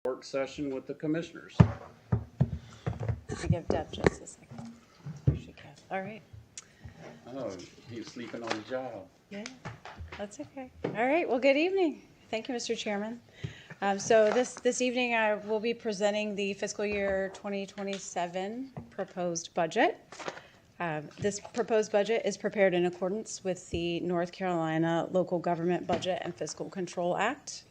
work session with the commissioners. I give Deb just a second. She can. All right. Oh, he's sleeping on the job. Yeah, that's okay. All right. Well, good evening. Thank you, Mr. Chairman. So this evening I will be presenting the fiscal year 2027 proposed budget. This proposed budget is prepared in accordance with the North Carolina Local Government Budget and Fiscal Control Act.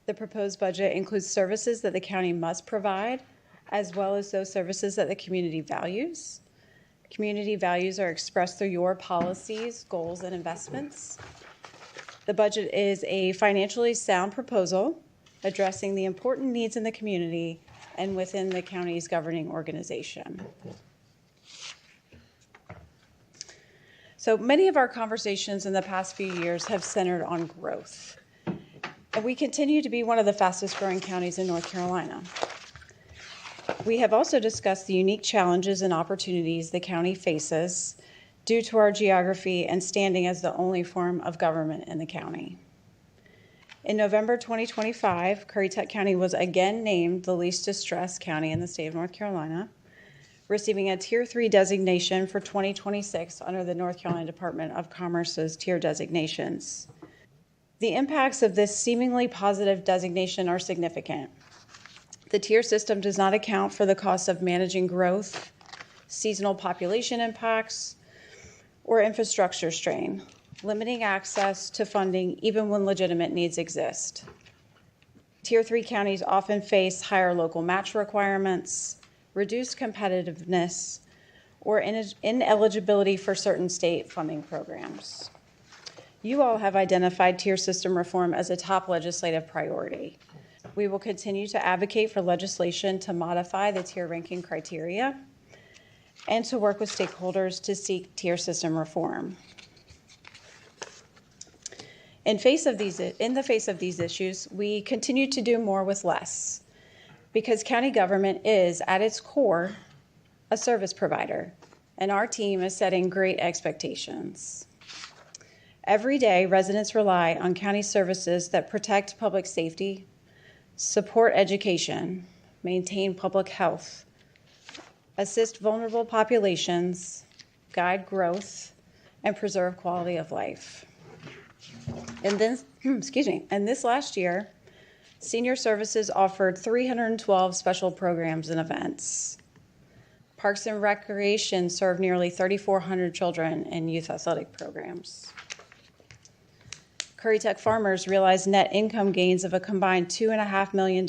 The proposed budget includes services that the county must provide, as well as those services that the community values. Community values are expressed through your policies, goals, and investments. The budget is a financially sound proposal addressing the important needs in the community and within the county's governing organization. So many of our conversations in the past few years have centered on growth. And we continue to be one of the fastest growing counties in North Carolina. We have also discussed the unique challenges and opportunities the county faces due to our geography and standing as the only form of government in the county. In November 2025, Currituck County was again named the least distressed county in the state of North Carolina, receiving a Tier 3 designation for 2026 under the North Carolina Department of Commerce's tier designations. The impacts of this seemingly positive designation are significant. The tier system does not account for the cost of managing growth, seasonal population impacts, or infrastructure strain, limiting access to funding even when legitimate needs exist. Tier 3 counties often face higher local match requirements, reduced competitiveness, or ineligibility for certain state funding programs. You all have identified tier system reform as a top legislative priority. We will continue to advocate for legislation to modify the tier ranking criteria and to work with stakeholders to seek tier system reform. In the face of these issues, we continue to do more with less because county government is, at its core, a service provider, and our team is setting great expectations. Every day, residents rely on county services that protect public safety, support education, maintain public health, assist vulnerable populations, guide growth, and preserve quality of life. And this last year, Senior Services offered 312 special programs and events. Parks and Recreation served nearly 3,400 children in youth athletic programs. Currituck farmers realized net income gains of a combined $2.5 million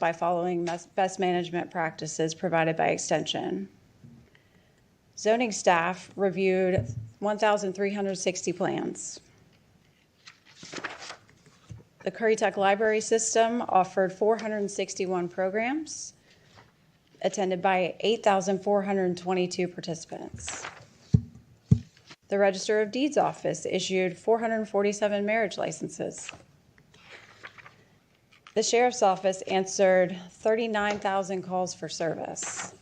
by following best management practices provided by Extension. Zoning staff reviewed 1,360 plans. The Currituck Library System offered 461 programs, attended by 8,422 participants. The Register of Deeds office issued 447 marriage licenses. The Sheriff's Office answered 39,000 calls for service.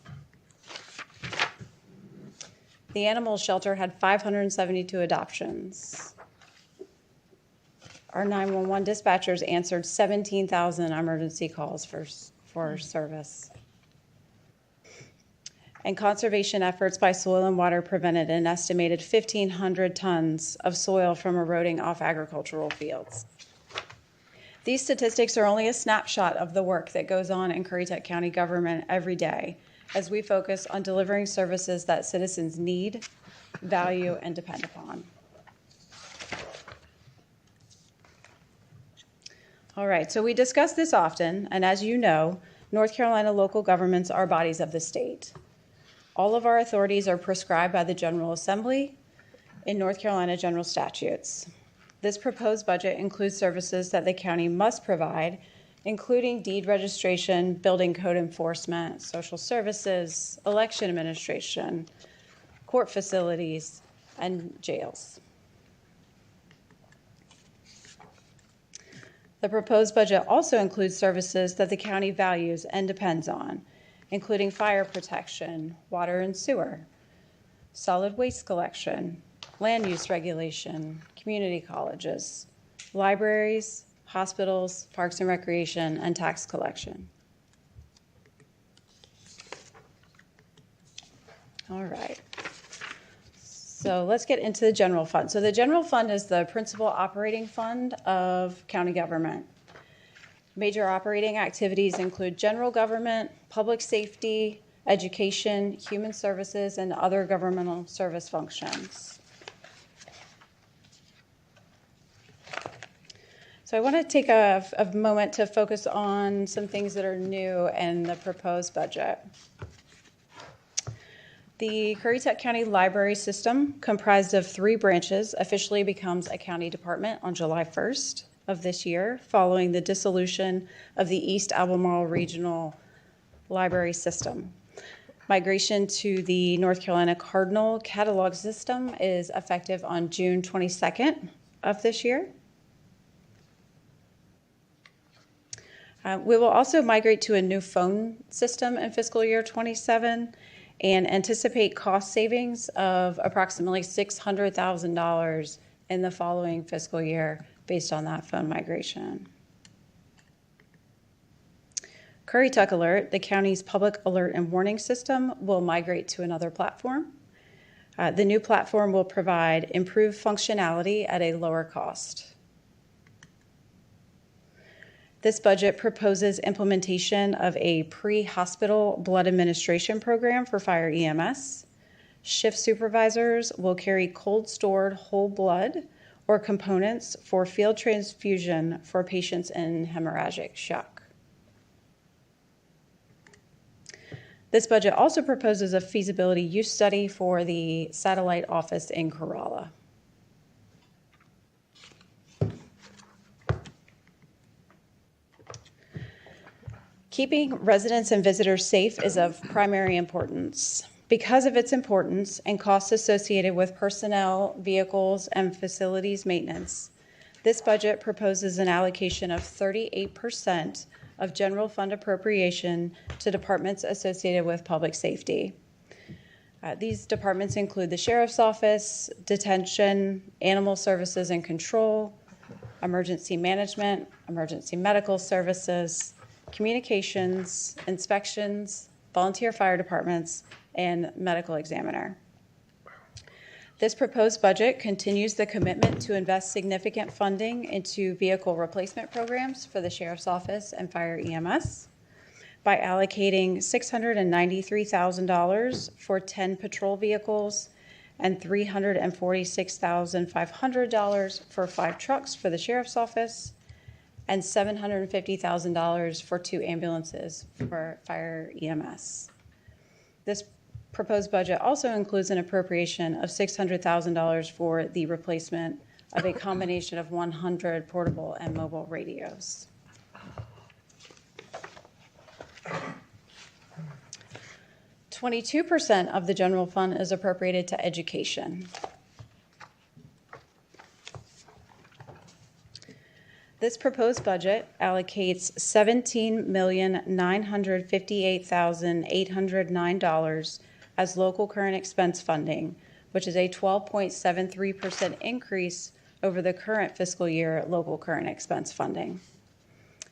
The Animal Shelter had 572 adoptions. Our 911 dispatchers answered 17,000 emergency calls for service. And conservation efforts by Soil and Water prevented an estimated 1,500 tons of soil from eroding off agricultural fields. These statistics are only a snapshot of the work that goes on in Currituck County government every day as we focus on delivering services that citizens need, value, and depend upon. All right, so we discuss this often, and as you know, North Carolina local governments are bodies of the state. All of our authorities are prescribed by the General Assembly in North Carolina general statutes. This proposed budget includes services that the county must provide, including deed registration, building code enforcement, social services, election administration, court facilities, and jails. The proposed budget also includes services that the county values and depends on, including fire protection, water and sewer, solid waste collection, land use regulation, community colleges, libraries, hospitals, parks and recreation, and tax collection. All right. So let's get into the general fund. So the general fund is the principal operating fund of county government. Major operating activities include general government, public safety, education, human services, and other governmental service functions. So I want to take a moment to focus on some things that are new in the proposed budget. The Currituck County Library System, comprised of 3 branches, officially becomes a county department on July 1st of this year, following the dissolution of the East Albemarle Regional Library System. Migration to the North Carolina Cardinal Catalog System is effective on June 22nd of this year. We will also migrate to a new phone system in fiscal year 27 and anticipate cost savings of approximately $600,000 in the following fiscal year based on that phone migration. Currituck Alert, the county's public alert and warning system, will migrate to another platform. The new platform will provide improved functionality at a lower cost. This budget proposes implementation of a pre-hospital blood administration program for fire EMS. Shift supervisors will carry cold stored whole blood or components for field transfusion for patients in hemorrhagic shock. This budget also proposes a feasibility use study for the satellite office in Corolla. Keeping residents and visitors safe is of primary importance. Because of its importance and costs associated with personnel, vehicles, and facilities maintenance, this budget proposes an allocation of 38% of general fund appropriation to departments associated with public safety. These departments include the Sheriff's Office, Detention, Animal Services and Control, Emergency Management, Emergency Medical Services, Communications, Inspections, Volunteer Fire Departments, and Medical Examiner. This proposed budget continues the commitment to invest significant funding into vehicle replacement programs for the Sheriff's Office and Fire EMS by allocating $693,000 for 10 patrol vehicles and $346,500 for 5 trucks for the Sheriff's Office and $750,000 for 2 ambulances for fire EMS. This proposed budget also includes an appropriation of $600,000 for the replacement of a combination of 100 portable and mobile radios. $22% of the general fund is appropriated to education. This proposed budget allocates $17,958,809 as local current expense funding, which is a 12.73% increase over the current fiscal year local current expense funding.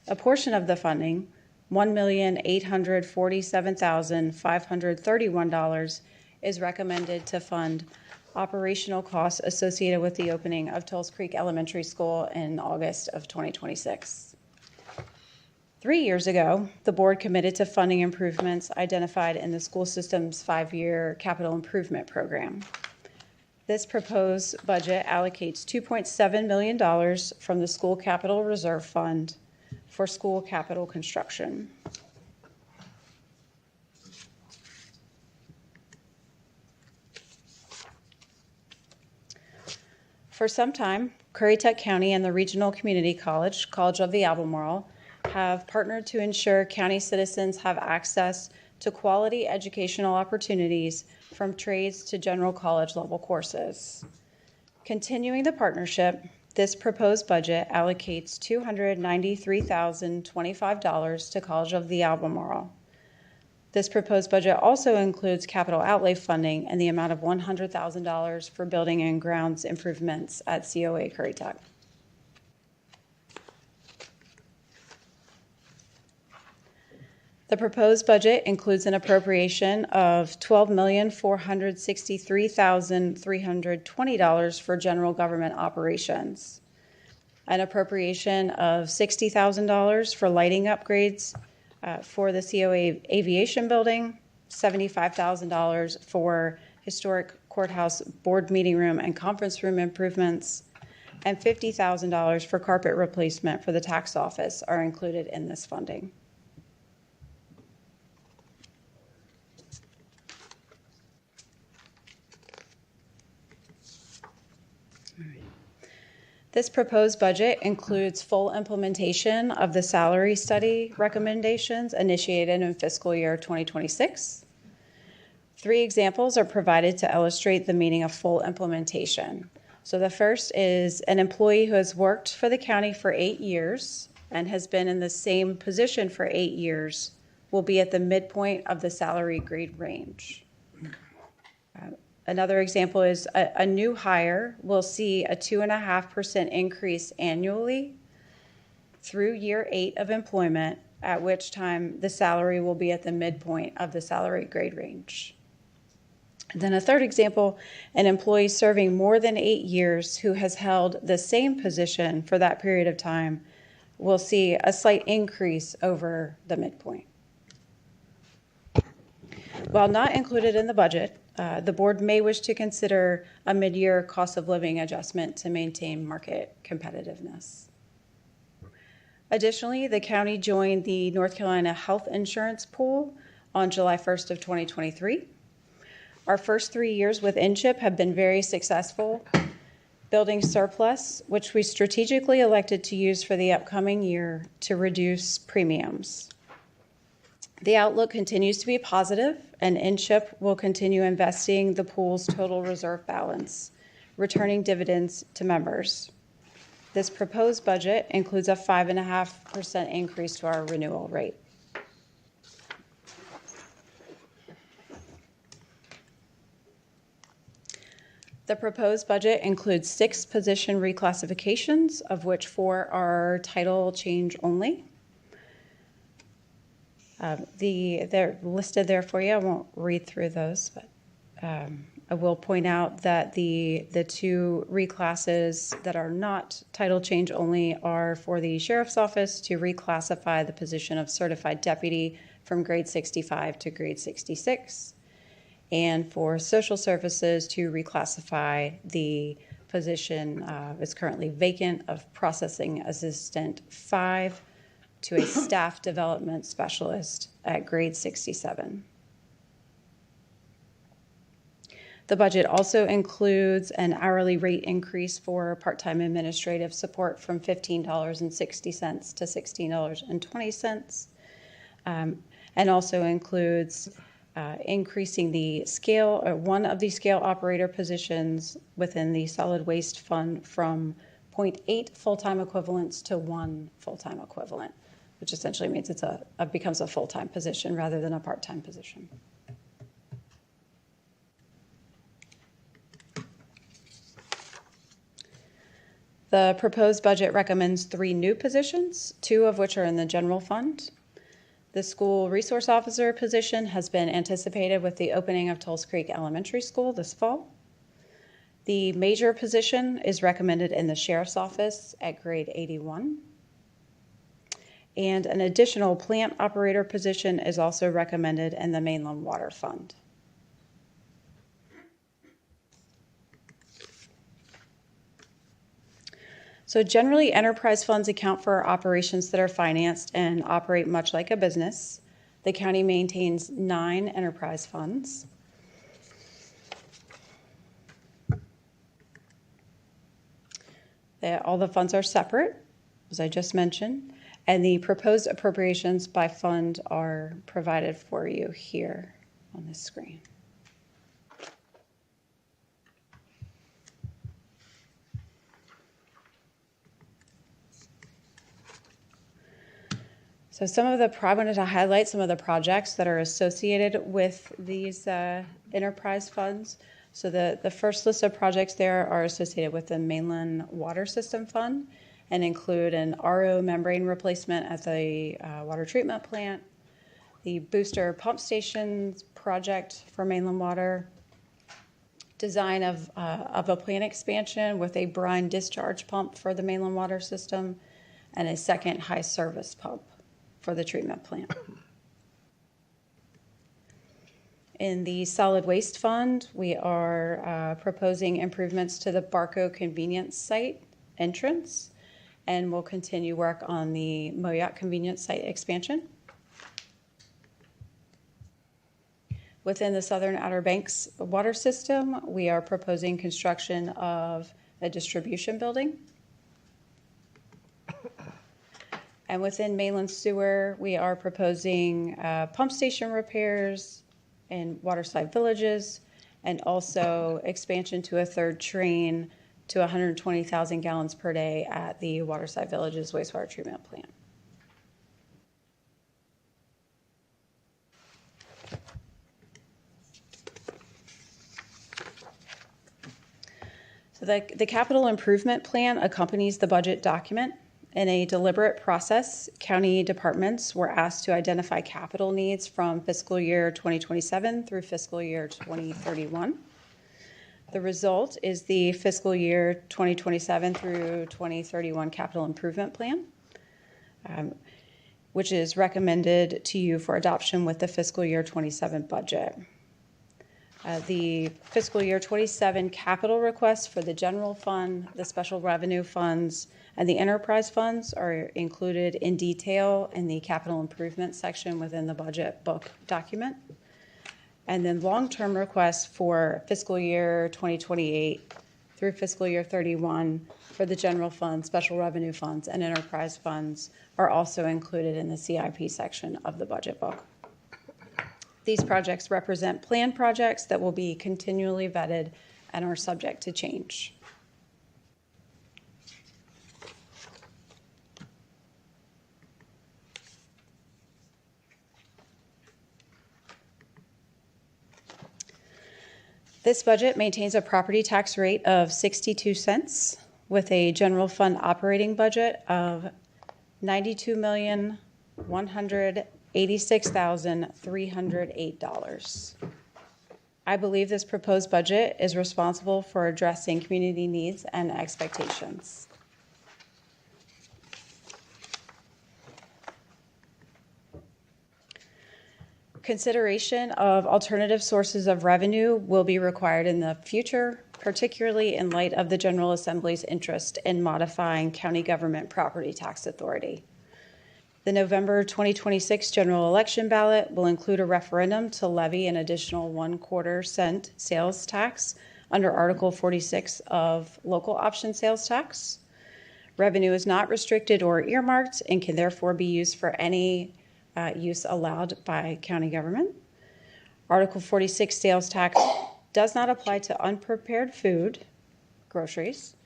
A portion of the funding, $1,847,531, is recommended to fund operational costs associated with the opening of Tulse Creek Elementary School in August of 2026. 3 years ago, the board committed to funding improvements identified in the school system's 5-year capital improvement program. This proposed budget allocates $2.7 million from the School Capital Reserve Fund for school capital construction. For some time, Currituck County and the Regional Community College, College of the Albemarle, have partnered to ensure county citizens have access to quality educational opportunities from trades to general college level courses. Continuing the partnership, this proposed budget allocates $293,025 to College of the Albemarle. This proposed budget also includes capital outlay funding in the amount of $100,000 for building and grounds improvements at COA Currituck. The proposed budget includes an appropriation of $12,463,320 for general government operations, an appropriation of $60,000 for lighting upgrades for the COA Aviation Building, $75,000 for historic courthouse board meeting room and conference room improvements, and $50,000 for carpet replacement for the tax office are included in this funding. This proposed budget includes full implementation of the salary study recommendations initiated in fiscal year 2026. 3 examples are provided to illustrate the meaning of full implementation. So the first is an employee who has worked for the county for 8 years and has been in the same position for 8 years will be at the midpoint of the salary grade range. Another example is a new hire will see a 2.5% increase annually through year 8 of employment, at which time the salary will be at the midpoint of the salary grade range. And then a third example, an employee serving more than 8 years who has held the same position for that period of time will see a slight increase over the midpoint. While not included in the budget, the board may wish to consider a mid-year cost of living adjustment to maintain market competitiveness. Additionally, the county joined the North Carolina Health Insurance Pool on July 1st of 2023. Our first 3 years with INCHIP have been very successful, building surplus, which we strategically elected to use for the upcoming year to reduce premiums. The outlook continues to be positive, and INCHIP will continue investing the pool's total reserve balance, returning dividends to members. This proposed budget includes a 5.5% increase to our renewal rate. The proposed budget includes 6 position reclassifications, of which 4 are title change only. They're listed there for you. I won't read through those, but I will point out that the 2 reclasses that are not title change only are for the sheriff's office to reclassify the position of certified deputy from grade 65 to grade 66, and for social services to reclassify the position is currently vacant of processing assistant 5 to a staff development specialist at grade 67. The budget also includes an hourly rate increase for part-time administrative support from $15.60 to $16.20, and also includes increasing the scale, or one of the scale operator positions within the solid waste fund from 0.8 full-time equivalents to 1 full-time equivalent, which essentially means it becomes a full-time position rather than a part-time position. The proposed budget recommends 3 new positions, 2 of which are in the general fund. The school resource officer position has been anticipated with the opening of Tulse Creek Elementary School this fall. The major position is recommended in the sheriff's office at grade 81. And an additional plant operator position is also recommended in the mainland water fund. So generally, enterprise funds account for operations that are financed and operate much like a business. The county maintains 9 enterprise funds. All the funds are separate, as I just mentioned, and the proposed appropriations by fund are provided for you here on this screen. So I wanted to highlight some of the projects that are associated with these enterprise funds. So the first list of projects there are associated with the mainland water system fund and include an RO membrane replacement at the water treatment plant, the booster pump stations project for mainland water, design of a plant expansion with a brine discharge pump for the mainland water system, and a second high service pump for the treatment plant. In the solid waste fund, we are proposing improvements to the Barco convenience site entrance, and we'll continue work on the Moyoc convenience site expansion. Within the Southern Outer Banks water system, we are proposing construction of a distribution building. And within mainland sewer, we are proposing pump station repairs in waterside villages, and also expansion to a third train to 120,000 gallons per day at the waterside villages wastewater treatment plant. So the capital improvement plan accompanies the budget document. In a deliberate process, county departments were asked to identify capital needs from fiscal year 2027 through fiscal year 2031. The result is the fiscal year 2027 through 2031 capital improvement plan, which is recommended to you for adoption with the fiscal year 27 budget. The fiscal year 27 capital requests for the general fund, the special revenue funds, and the enterprise funds are included in detail in the capital improvement section within the budget book document. And then long-term requests for fiscal year 2028 through fiscal year 31 for the general fund, special revenue funds, and enterprise funds are also included in the CIP section of the budget book. These projects represent planned projects that will be continually vetted and are subject to change. This budget maintains a property tax rate of 62 cents with a general fund operating budget of $92,186,308. I believe this proposed budget is responsible for addressing community needs and expectations. Consideration of alternative sources of revenue will be required in the future, particularly in light of the General Assembly's interest in modifying county government property tax authority. The November 2026 general election ballot will include a referendum to levy an additional 1/4 cent sales tax under Article 46 of local option sales tax. Revenue is not restricted or earmarked and can therefore be used for any use allowed by county government. Article 46 sales tax does not apply to unprepared food, groceries,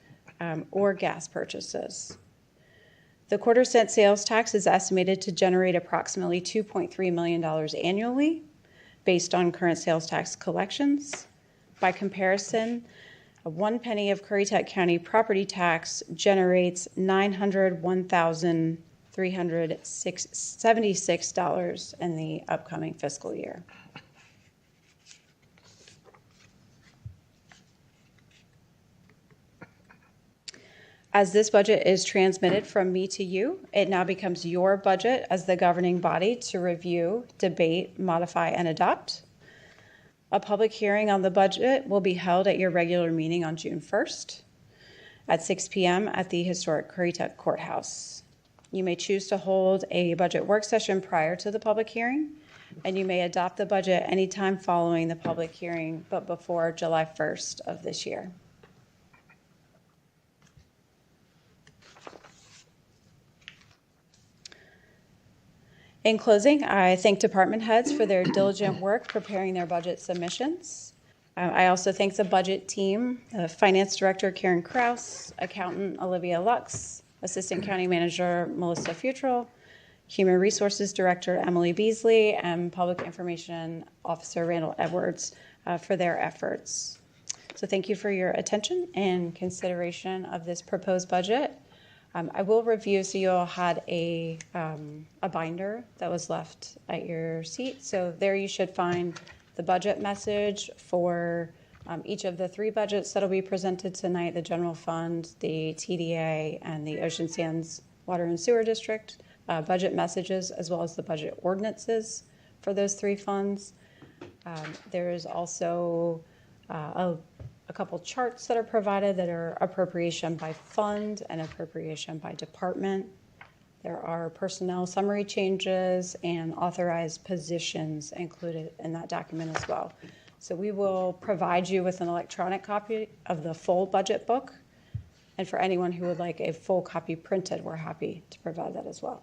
or gas purchases. The 1/4 cent sales tax is estimated to generate approximately $2.3 million annually based on current sales tax collections. By comparison, 1 penny of Currituck County property tax generates $901,376 in the upcoming fiscal year. As this budget is transmitted from me to you, it now becomes your budget as the governing body to review, debate, modify, and adopt. A public hearing on the budget will be held at your regular meeting on June 1st at 6 p.m. at the historic Currituck Courthouse. You may choose to hold a budget work session prior to the public hearing, and you may adopt the budget anytime following the public hearing, but before July 1st of this year. In closing, I thank department heads for their diligent work preparing their budget submissions. I also thank the budget team, the Finance Director Karen Kraus, Accountant Olivia Lux, Assistant County Manager Melissa Futrell, Human Resources Director Emily Beasley, and Public Information Officer Randall Edwards for their efforts. So thank you for your attention and consideration of this proposed budget. I will review, so you all had a binder that was left at your seat. So there you should find the budget message for each of the 3 budgets that'll be presented tonight, the general fund, the TDA, and the Ocean Sands Water and Sewer District budget messages, as well as the budget ordinances for those 3 funds. There is also a couple charts that are provided that are appropriation by fund and appropriation by department. There are personnel summary changes and authorized positions included in that document as well. So we will provide you with an electronic copy of the full budget book. And for anyone who would like a full copy printed, we're happy to provide that as well.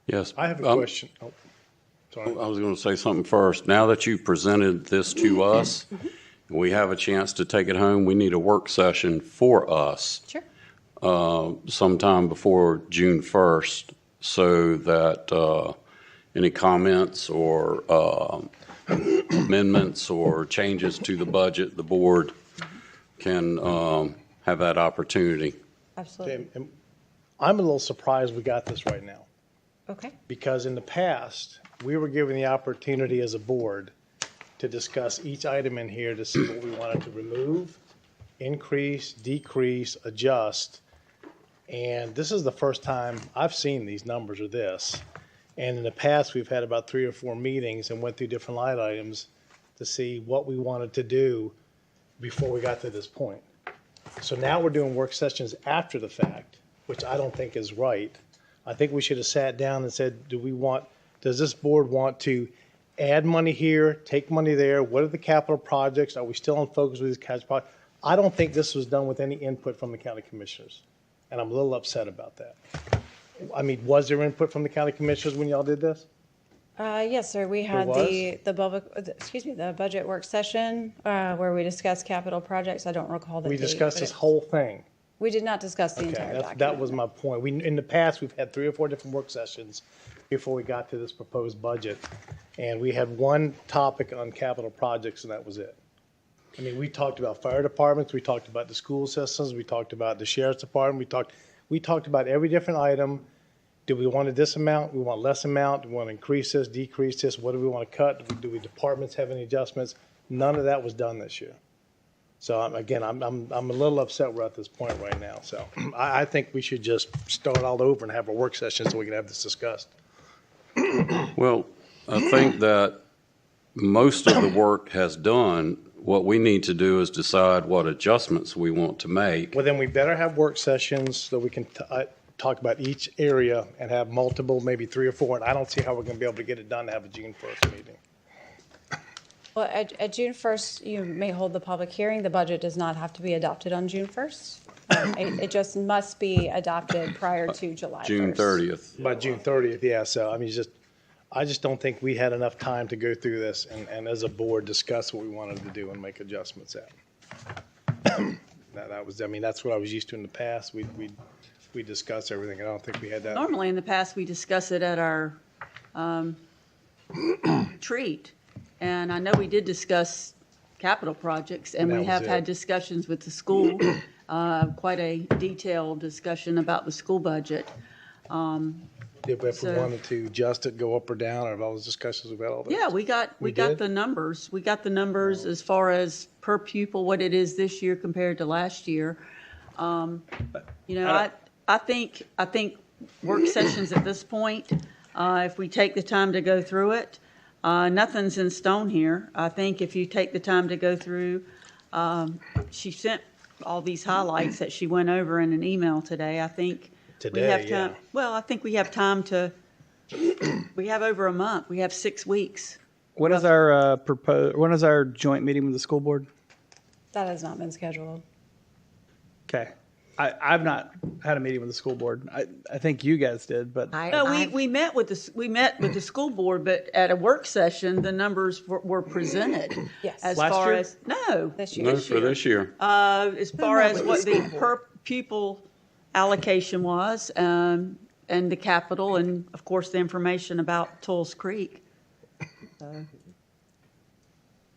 Yes. I have a question. Oh, sorry. I was going to say something first. Now that you've presented this to us, and we have a chance to take it home, we need a work session for us Sure. sometime before June 1st so that any comments or amendments or changes to the budget, the board can have that opportunity. Absolutely. And I'm a little surprised we got this right now, Okay. because in the past, we were given the opportunity as a board to discuss each item in here to see what we wanted to remove, increase, decrease, adjust. And this is the first time I've seen these numbers or this. And in the past, we've had about 3 or 4 meetings and went through different line items to see what we wanted to do before we got to this point. So now we're doing work sessions after the fact, which I don't think is right. I think we should have sat down and said, does this board want to add money here, take money there? What are the capital projects? Are we still on focus with these capital projects? I don't think this was done with any input from the county commissioners, and I'm a little upset about that. I mean, was there input from the county commissioners when y'all did this? Yes, sir. We had was? the budget work session where we discussed capital projects. I don't recall the We date, discussed but this whole thing. We did not discuss the entire Okay, document. that was my point. In the past, we've had 3 or 4 different work sessions before we got to this proposed budget. And we had one topic on capital projects, and that was it. I mean, we talked about fire departments, we talked about the school systems, we talked about the sheriff's department, we talked about every different item. Do we want this amount? We want less amount? Do we want to increase this, decrease this? What do we want to cut? Do we departments have any adjustments? None of that was done this year. So again, I'm a little upset we're at this point right now. So I think we should just start all over and have a work session so we can have this discussed. Well, I think that most of the work has done. What we need to do is decide what adjustments we want to make. Well, then we better have work sessions so we can talk about each area and have multiple, maybe 3 or 4. And I don't see how we're going to be able to get it done to have a June 1st meeting. Well, at June 1st, you may hold the public hearing. The budget does not have to be adopted on June 1st. It just must be adopted prior to July 1st. June 30th. By June 30th, yeah. So I mean, I just don't think we had enough time to go through this and as a board discuss what we wanted to do and make adjustments at. That's what I was used to in the past. We discussed everything, and I don't think we had that. Normally, in the past, we discuss it at our retreat. And I know we did discuss capital projects, and And that we was have it. had discussions with the school, quite a detailed discussion about the school budget. If we So- wanted to adjust it, go up or down, or have all those discussions about all that. Yeah, we got did? the numbers. We got the numbers as far as per pupil, what it is this year compared to last year. I think work sessions at this point, if we take the time to go through it, nothing's in stone here. I think if you take the time to go through, she sent all these highlights that she went over in an email today. I think we have Today, time. yeah. Well, I think we have time to. We have over a month. We have 6 weeks. When is our joint meeting with the school board? That has not been scheduled. Okay. I've not had a meeting with the school board. I think you guys did, but No, we met with the school board, but at a work session, the numbers were presented. Yes. As Last far year? as no, This year. No, for this year. as far as what the per pupil allocation was, and the capital, and of course the information about Tulls Creek. So,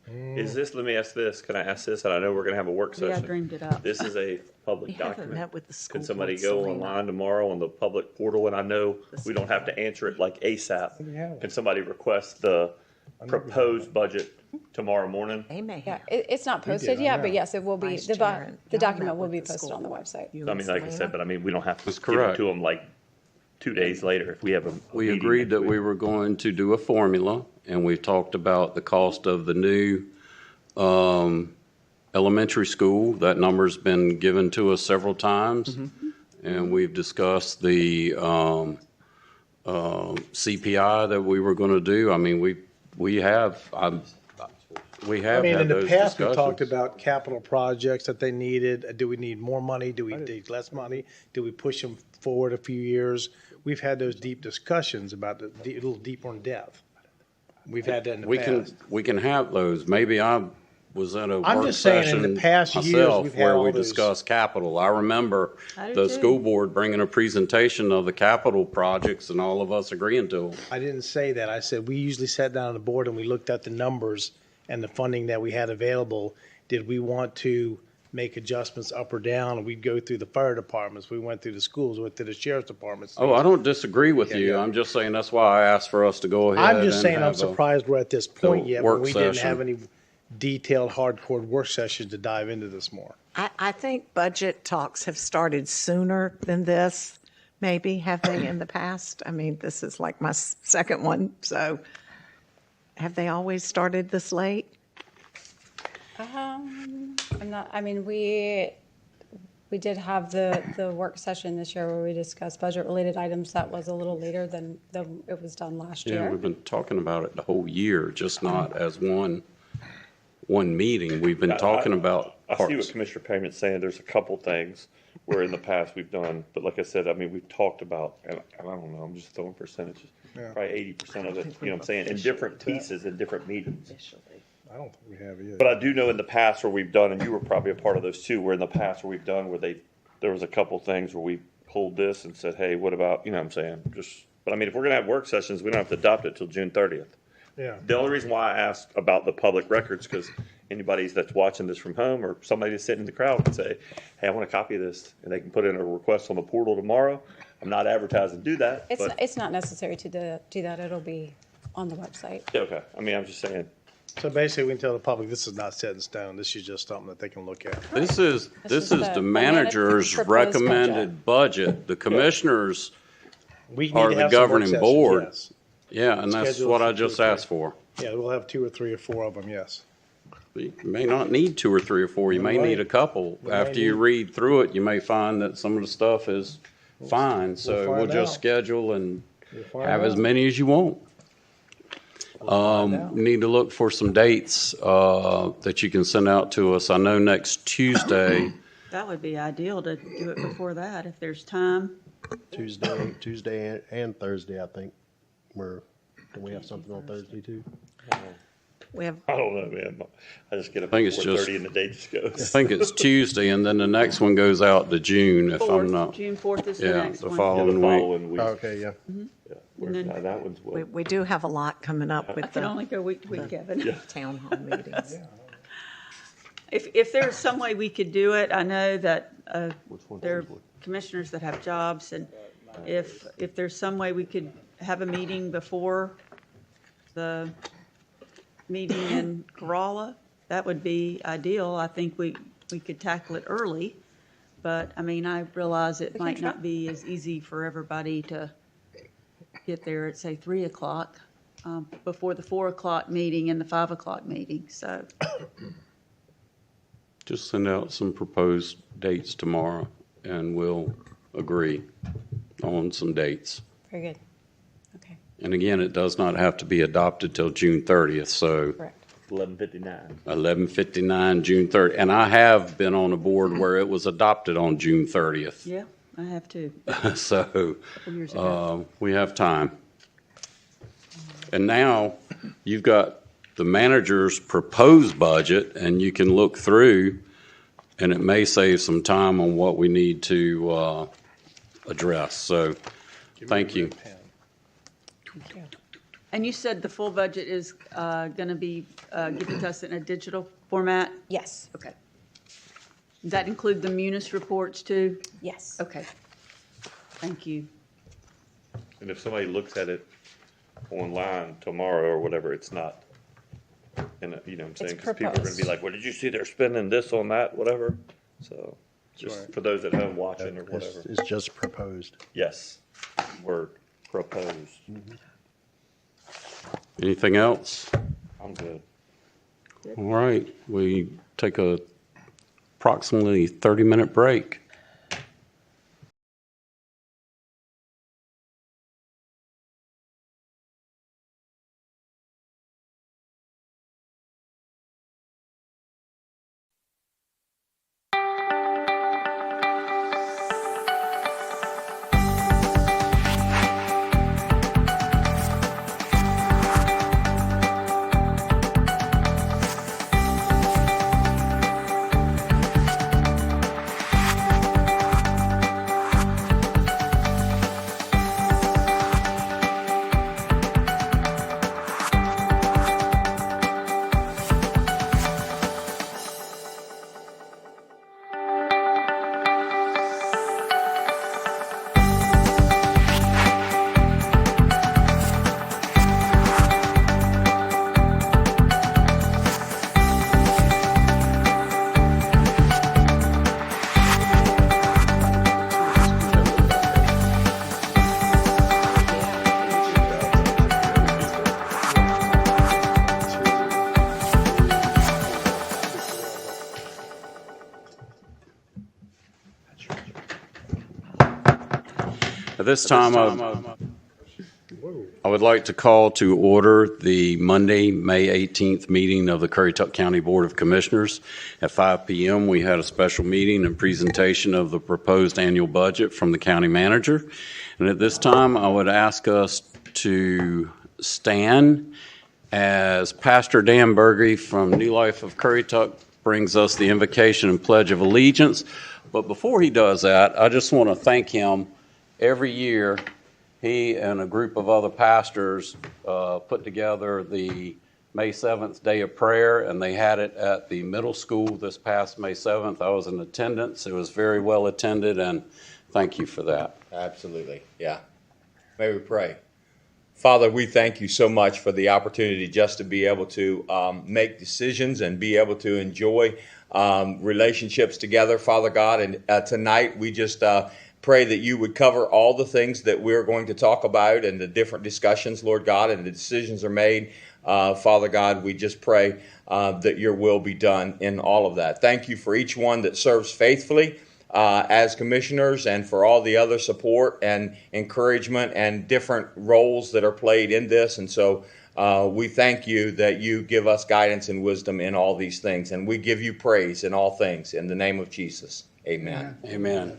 Is this, let me ask this, can I ask this? And I know we're gonna have a work Yeah, I session. dreamed it up. This is a We public haven't document. met with the school Can somebody board, go Selena. online tomorrow on the public portal? And I know we don't have to answer it like We ASAP. have. Can somebody request the proposed budget tomorrow morning? They may Yeah, have. it's not posted I yet, know. but yes, it will be, Vice the Chair and the John document met will with be the posted school on the board. website. You I and mean, like I Selena. said, but I mean, we don't have to That's give it correct. to them like 2 days later if we have a We meeting agreed next that week. we were going to do a formula, and we talked about the cost of the new elementary school. That number's been given to us several times. And we've discussed the CPI that we were going to do. I mean, we have I had mean, in the those past, we talked discussions. about capital projects that they needed. Do we need more money? Do we need less money? Do we push them forward a few years? We've had those deep discussions about a little deeper in depth. We've had that in the past. We can have those. Maybe I was at a I'm work just saying, in the session past years, myself we've had where all we those- discussed capital. I remember I do the too. school board bringing a presentation of the capital projects and all of us agreeing to them. I didn't say that. I said, we usually sat down on the board and we looked at the numbers and the funding that we had available. Did we want to make adjustments up or down? And we'd go through the fire departments. We went through the schools, went through the sheriff's departments. Oh, I don't disagree with you. yeah. I'm just saying that's why I asked for us to go ahead. I'm just and saying, I'm have a- surprised we're at this point yet, but work we didn't session. have any detailed, hardcore work sessions to dive into this more. I think budget talks have started sooner than this, maybe, have they in the past? I mean, this is like my second one, so have they always started this late? I'm not, I mean, we did have the work session this year where we discussed budget-related items. That was a little later than it was done last Yeah, year. we've been talking about it the whole year, just not as one meeting. We've been talking about I see what parks. Commissioner Payment's saying. There's a couple things where in the past we've done, but like I said, I mean, we've talked about, and I don't know, I'm just throwing percentages. Yeah. Probably 80% of it, you know what I'm saying, in different pieces, in different meetings. I don't think we have yet. But I do know in the past where we've done, and you were probably a part of those too, where in the past where we've done where there was a couple things where we pulled this and said, hey, what about, you know what I'm saying? But I mean, if we're gonna have work sessions, we don't have to adopt it till June 30th. Yeah. The only reason why I asked about the public records, because anybody that's watching this from home or somebody that's sitting in the crowd can say, hey, I want a copy of this, and they can put in a request on the portal tomorrow. I'm not advertising to do that, but, It's not necessary to do that. It'll be on the website. yeah, okay. I mean, I'm just saying, So basically, we can tell the public this is not set in stone. This is just something that they can look at. This is is the the manager's proposed recommended budget. The commissioners, We need Or to the have some work governing sessions, board. yes. yeah, and that's Schedule what I for just 2 or 3. asked for. Yeah, we'll have 2 or 3 or 4 of them, yes. You may not need 2 or 3 or 4. You may Right. need a couple. We may After you need- read through it, you may find that some of the stuff is fine. So we'll find just out. schedule and We'll find have as out. many as you want. find out. Need to look for some dates that you can send out to us. I know next Tuesday, That would be ideal to do it before that, if there's time. Tuesday and Thursday, I think. Do we have something on Thursday too? We have, I don't know, man. I just get up think at it's just- 4:30 and the day just I goes. think it's Tuesday, and then the next one goes out to June, if I'm Fourth, not. June 4th is the Yeah, next the one. following Yeah, the week. following week. Oh, okay, yeah. Yeah, where's then- that one's well. we do have a lot coming up I with can the only go week to week, Kevin. town hall meetings. If there's some way we could do it, I know that one's there are yours? commissioners that have jobs, and if there's some way we could have a meeting before the meeting in Corolla, that would be ideal. I think we could tackle it early, but, I mean, I realize it We can might try. not be as easy for everybody to get there at, say, 3 o'clock, before the 4 o'clock meeting and the 5 o'clock meeting, so. Just send out some proposed dates tomorrow, and we'll agree on some dates. Very good. Okay, And again, it does not have to be adopted till June 30th, so correct. 11:59. 11:59, June 30th. And I have been on a board where it was adopted on June 30th. Yeah, I have to, So couple years ago. we have time. And now you've got the manager's proposed budget, and you can look through, and it may save some time on what we need to address. So Give me thank a you. red pen. And you said the full budget is going to be given to us in a digital format? Yes, Okay. Does that include the Munis reports too? yes. Okay. Thank you. And if somebody looks at it online tomorrow or whatever, it's not, and you know what I'm saying? It's Because people are gonna be proposed. like, well, did you see they're spending this on that, whatever? So, just Sure. for those at home watching or whatever. It's just proposed. Yes, word, proposed. Anything else? I'm good. All right, we take a approximately 30-minute break. At this time, I would like to call to order the Monday, May 18th meeting of the Currituck County Board of Commissioners. At 5 p.m., we had a special meeting and presentation of the proposed annual budget from the county manager. And at this time, I would ask us to stand as Pastor Dan Berge from New Life of Currituck brings us the invocation and pledge of allegiance. But before he does that, I just want to thank him. Every year, he and a group of other pastors put together the May 7th Day of Prayer, and they had it at the middle school this past May 7th. I was in attendance. It was very well attended, and thank you for that. Absolutely, yeah. May we pray. Father, we thank you so much for the opportunity just to be able to make decisions and be able to enjoy relationships together, Father God. And tonight we just pray that you would cover all the things that we're going to talk about and the different discussions, Lord God, and the decisions are made. Father God, we just pray that your will be done in all of that. Thank you for each one that serves faithfully as commissioners and for all the other support and encouragement and different roles that are played in this. And so we thank you that you give us guidance and wisdom in all these things. And we give you praise in all things. In the name of Jesus, amen. Amen.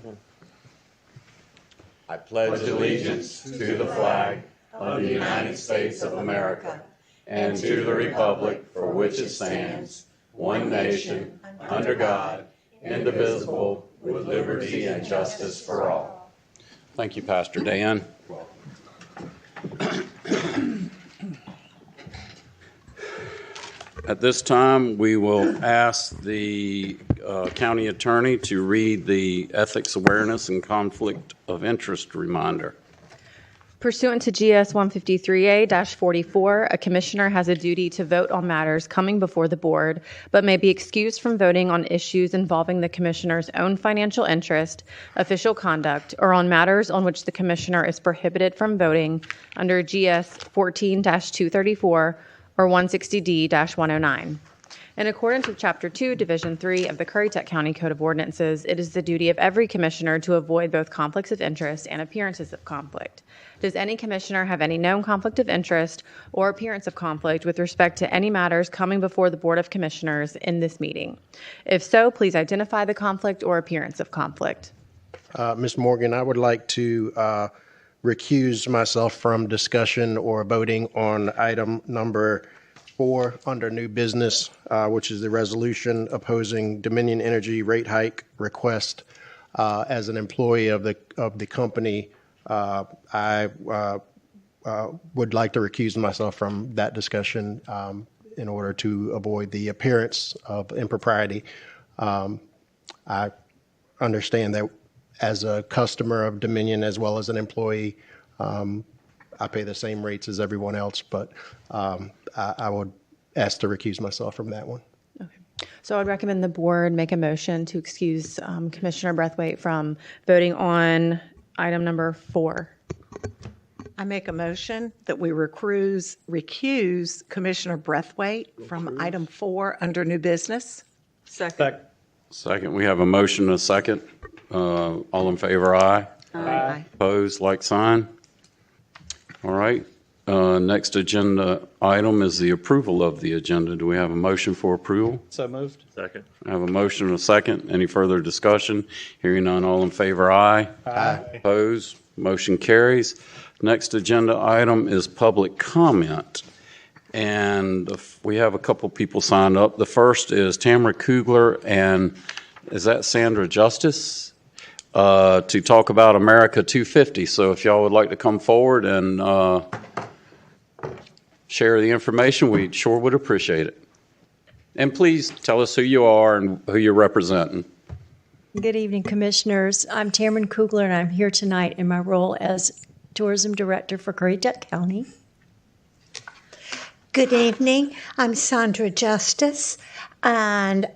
I pledge Allegiance to the flag of the United States of America and to the republic for which it stands, one nation, under God, indivisible, with liberty and justice for all. Thank you, Pastor Dan. At this time, we will ask the county attorney to read the ethics awareness and conflict of interest reminder. Pursuant to GS 153A-44, a commissioner has a duty to vote on matters coming before the board, but may be excused from voting on issues involving the commissioner's own financial interest, official conduct, or on matters on which the commissioner is prohibited from voting under GS 14-234 or 160D-109. In accordance with Chapter 2, Division 3 of the Currituck County Code of Ordinances, it is the duty of every commissioner to avoid both conflicts of interest and appearances of conflict. Does any commissioner have any known conflict of interest or appearance of conflict with respect to any matters coming before the Board of Commissioners in this meeting? If so, please identify the conflict or appearance of conflict. Ms. Morgan, I would like to recuse myself from discussion or voting on item number 4 under new business, which is the resolution opposing Dominion Energy rate hike request. As an employee of the company, I would like to recuse myself from that discussion in order to avoid the appearance of impropriety. I understand that as a customer of Dominion as well as an employee, I pay the same rates as everyone else, but I would ask to recuse myself from that one. So I would recommend the board make a motion to excuse Commissioner Brathwaite from voting on item number 4. I make a motion that we recuse Commissioner Brathwaite from item 4 under new business. Second. Second, we have a motion and a second. All in favor, aye. Aye. Opposed, like sign. All right. Next agenda item is the approval of the agenda. Do we have a motion for approval? So moved. Second. I have a motion and a second. Any further discussion? Hearing none, all in favor, aye. Aye. Opposed, motion carries. Next agenda item is public comment. And we have a couple people signed up. The first is Tamara Kugler and is that Sandra Justice? To talk about America 250. So if y'all would like to come forward and share the information, we sure would appreciate it. And please tell us who you are and who you're representing. Good evening, Commissioners. I'm Tamron Kugler, and I'm here tonight in my role as Tourism Director for Currituck County. Good evening. I'm Sandra Justice, and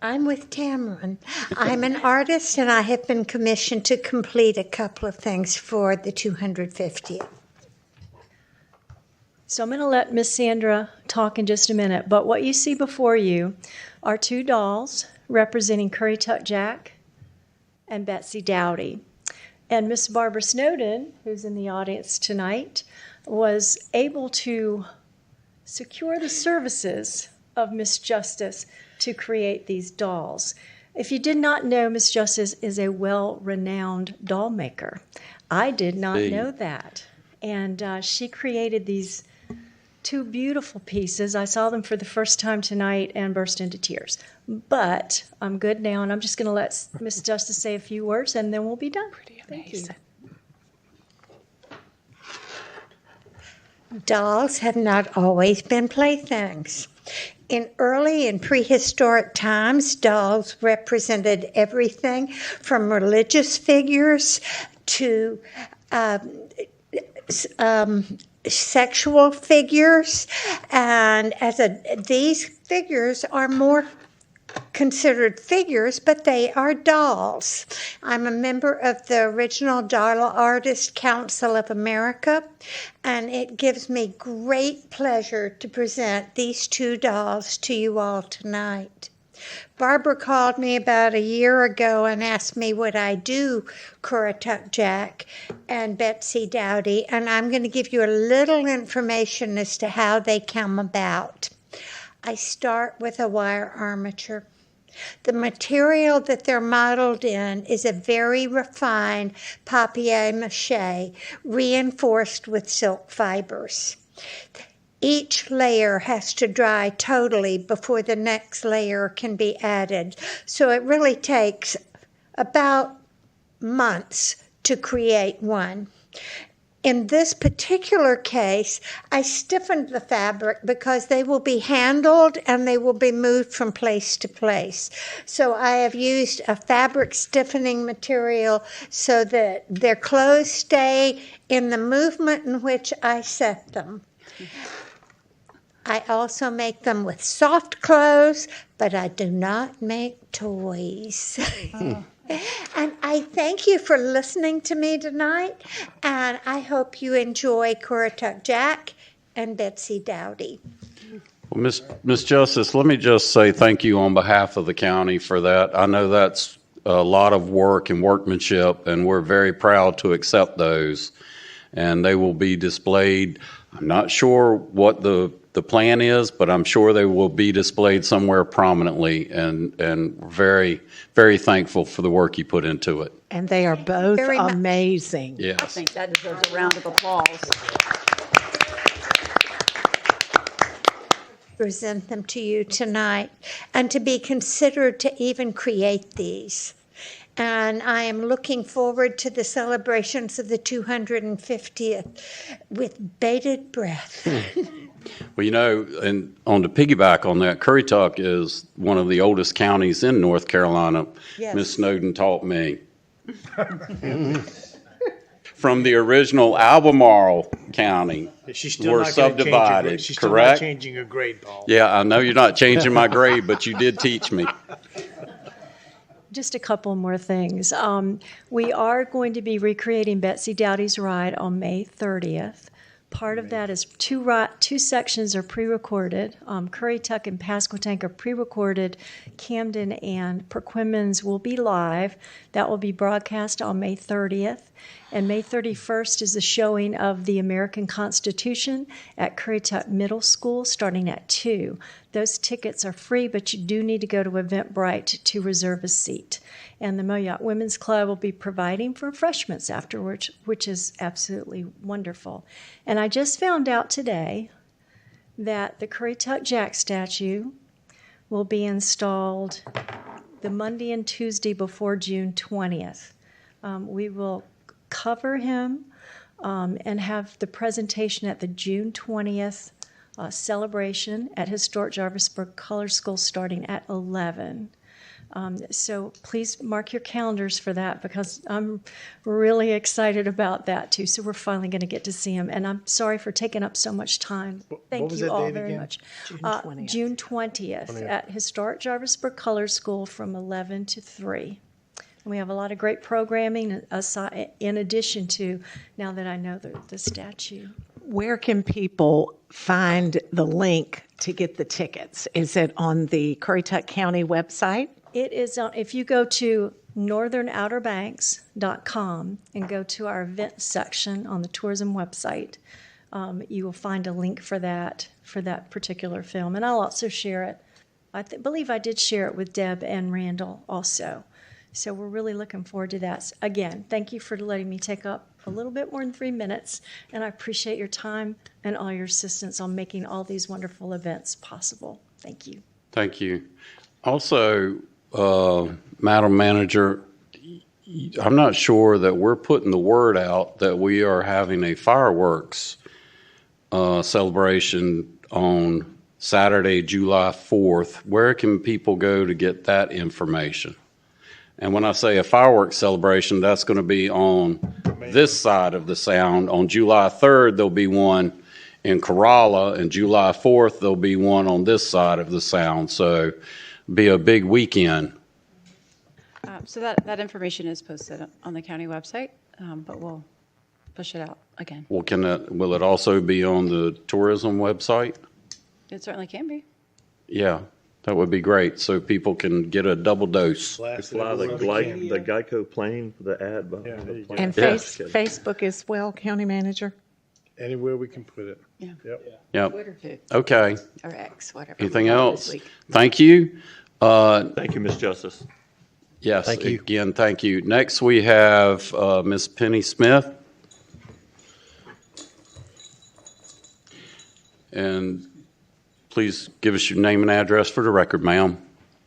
I'm with Tamron. I'm an artist, and I have been commissioned to complete a couple of things for the 250th. So I'm going to let Miss Sandra talk in just a minute, but what you see before you are 2 dolls representing Currituck Jack and Betsy Dowdy. And Miss Barbara Snowden, who's in the audience tonight, was able to secure the services of Miss Justice to create these dolls. If you did not know, Miss Justice is a well-renowned doll maker. I did not know that. And she created these 2 beautiful pieces. I saw them for the first time tonight and burst into tears. But I'm good now, and I'm just going to let Miss Justice say a few words, and then we'll be done. Pretty amazing. Dolls have not always been playthings. In early and prehistoric times, dolls represented everything from religious figures to sexual figures, and these figures are more considered figures, but they are dolls. I'm a member of the original Doll Artist Council of America, and it gives me great pleasure to present these 2 dolls to you all tonight. Barbara called me about a year ago and asked me would I do Currituck Jack and Betsy Dowdy, and I'm going to give you a little information as to how they come about. I start with a wire armature. The material that they're modeled in is a very refined papier-mâché reinforced with silk fibers. Each layer has to dry totally before the next layer can be added. So it really takes about months to create one. In this particular case, I stiffened the fabric because they will be handled and they will be moved from place to place. So I have used a fabric stiffening material so that their clothes stay in the movement in which I set them. I also make them with soft clothes, but I do not make toys. And I thank you for listening to me tonight, and I hope you enjoy Currituck Jack and Betsy Dowdy. Well, Miss Justice, let me just say thank you on behalf of the county for that. I know that's a lot of work and workmanship, and we're very proud to accept those. And they will be displayed. I'm not sure what the plan is, but I'm sure they will be displayed somewhere prominently, and very, very thankful for the work you put into it. And they are both amazing. Yes. I think that deserves a round of applause. Present them to you tonight, and to be considered to even create these. and I am looking forward to the celebrations of the 250th with bated breath. Well, you know, and on the piggyback on that, Currituck is one of the oldest counties in North Carolina. Yes. Miss Snowden taught me. From the original Albemarle County, She's still were not gonna change her grade. subdivided, She's still not correct? changing her grade, Paul. Yeah, I know you're not changing my grade, but you did teach me. Just a couple more things. We are going to be recreating Betsy Dowdy's ride on May 30th. Part of that is two sections are pre-recorded. Currituck and Pasquotank are pre-recorded. Camden and Perquimans will be live. That will be broadcast on May 30th. And May 31st is the showing of the American Constitution at Currituck Middle School starting at 2. Those tickets are free, but you do need to go to Eventbrite to reserve a seat. And the Moyoc Women's Club will be providing for refreshments afterwards, which is absolutely wonderful. And I just found out today that the Currituck Jack statue will be installed the Monday and Tuesday before June 20th. We will cover him and have the presentation at the June 20th celebration at Historic Jarvisburg Color School starting at 11. So please mark your calendars for that because I'm really excited about that too. So we're finally going to get to see him. And I'm sorry for taking up so much time. Thank was you that all date very again? much. June 20th. June 20th at Historic Jarvisburg Color School from 11 to 3. And we have a lot of great programming in addition to, now that I know the statue. Where can people find the link to get the tickets? Is it on the Currituck County website? It is on, if you go to northernouterbanks.com and go to our events section on the tourism website, you will find a link for that particular film. And I'll also share it. I believe I did share it with Deb and Randall also. So we're really looking forward to that. Again, thank you for letting me take up a little bit more than 3 minutes, and I appreciate your time and all your assistance on making all these wonderful events possible. Thank you. Thank you. Also, Madam Manager, I'm not sure that we're putting the word out that we are having a fireworks celebration on Saturday, July 4th. Where can people go to get that information? And when I say a fireworks celebration, that's going to be on this side of the sound. On July 3rd, there'll be one in Corolla, and July 4th, there'll be one on this side of the sound. So be a big weekend. So that information is posted on the county website, but we'll push it out again. Well, will it also be on the tourism website? It certainly can be. Yeah, that would be great, so people can get a double dose. Blast it Fly the, everywhere we can. the Geico plane, the ad behind Yeah, there the you go. plane. And Yes. Facebook as well, County Manager? Anywhere we can put it. Yeah. Yep. Yep, Twitter too, okay. or X, whatever. Anything we call it else? this week. Thank you. Thank you, Ms. Justice. Yes, Thank you. again, thank you. Next, we have Ms. Penny Smith. And please give us your name and address for the record, ma'am.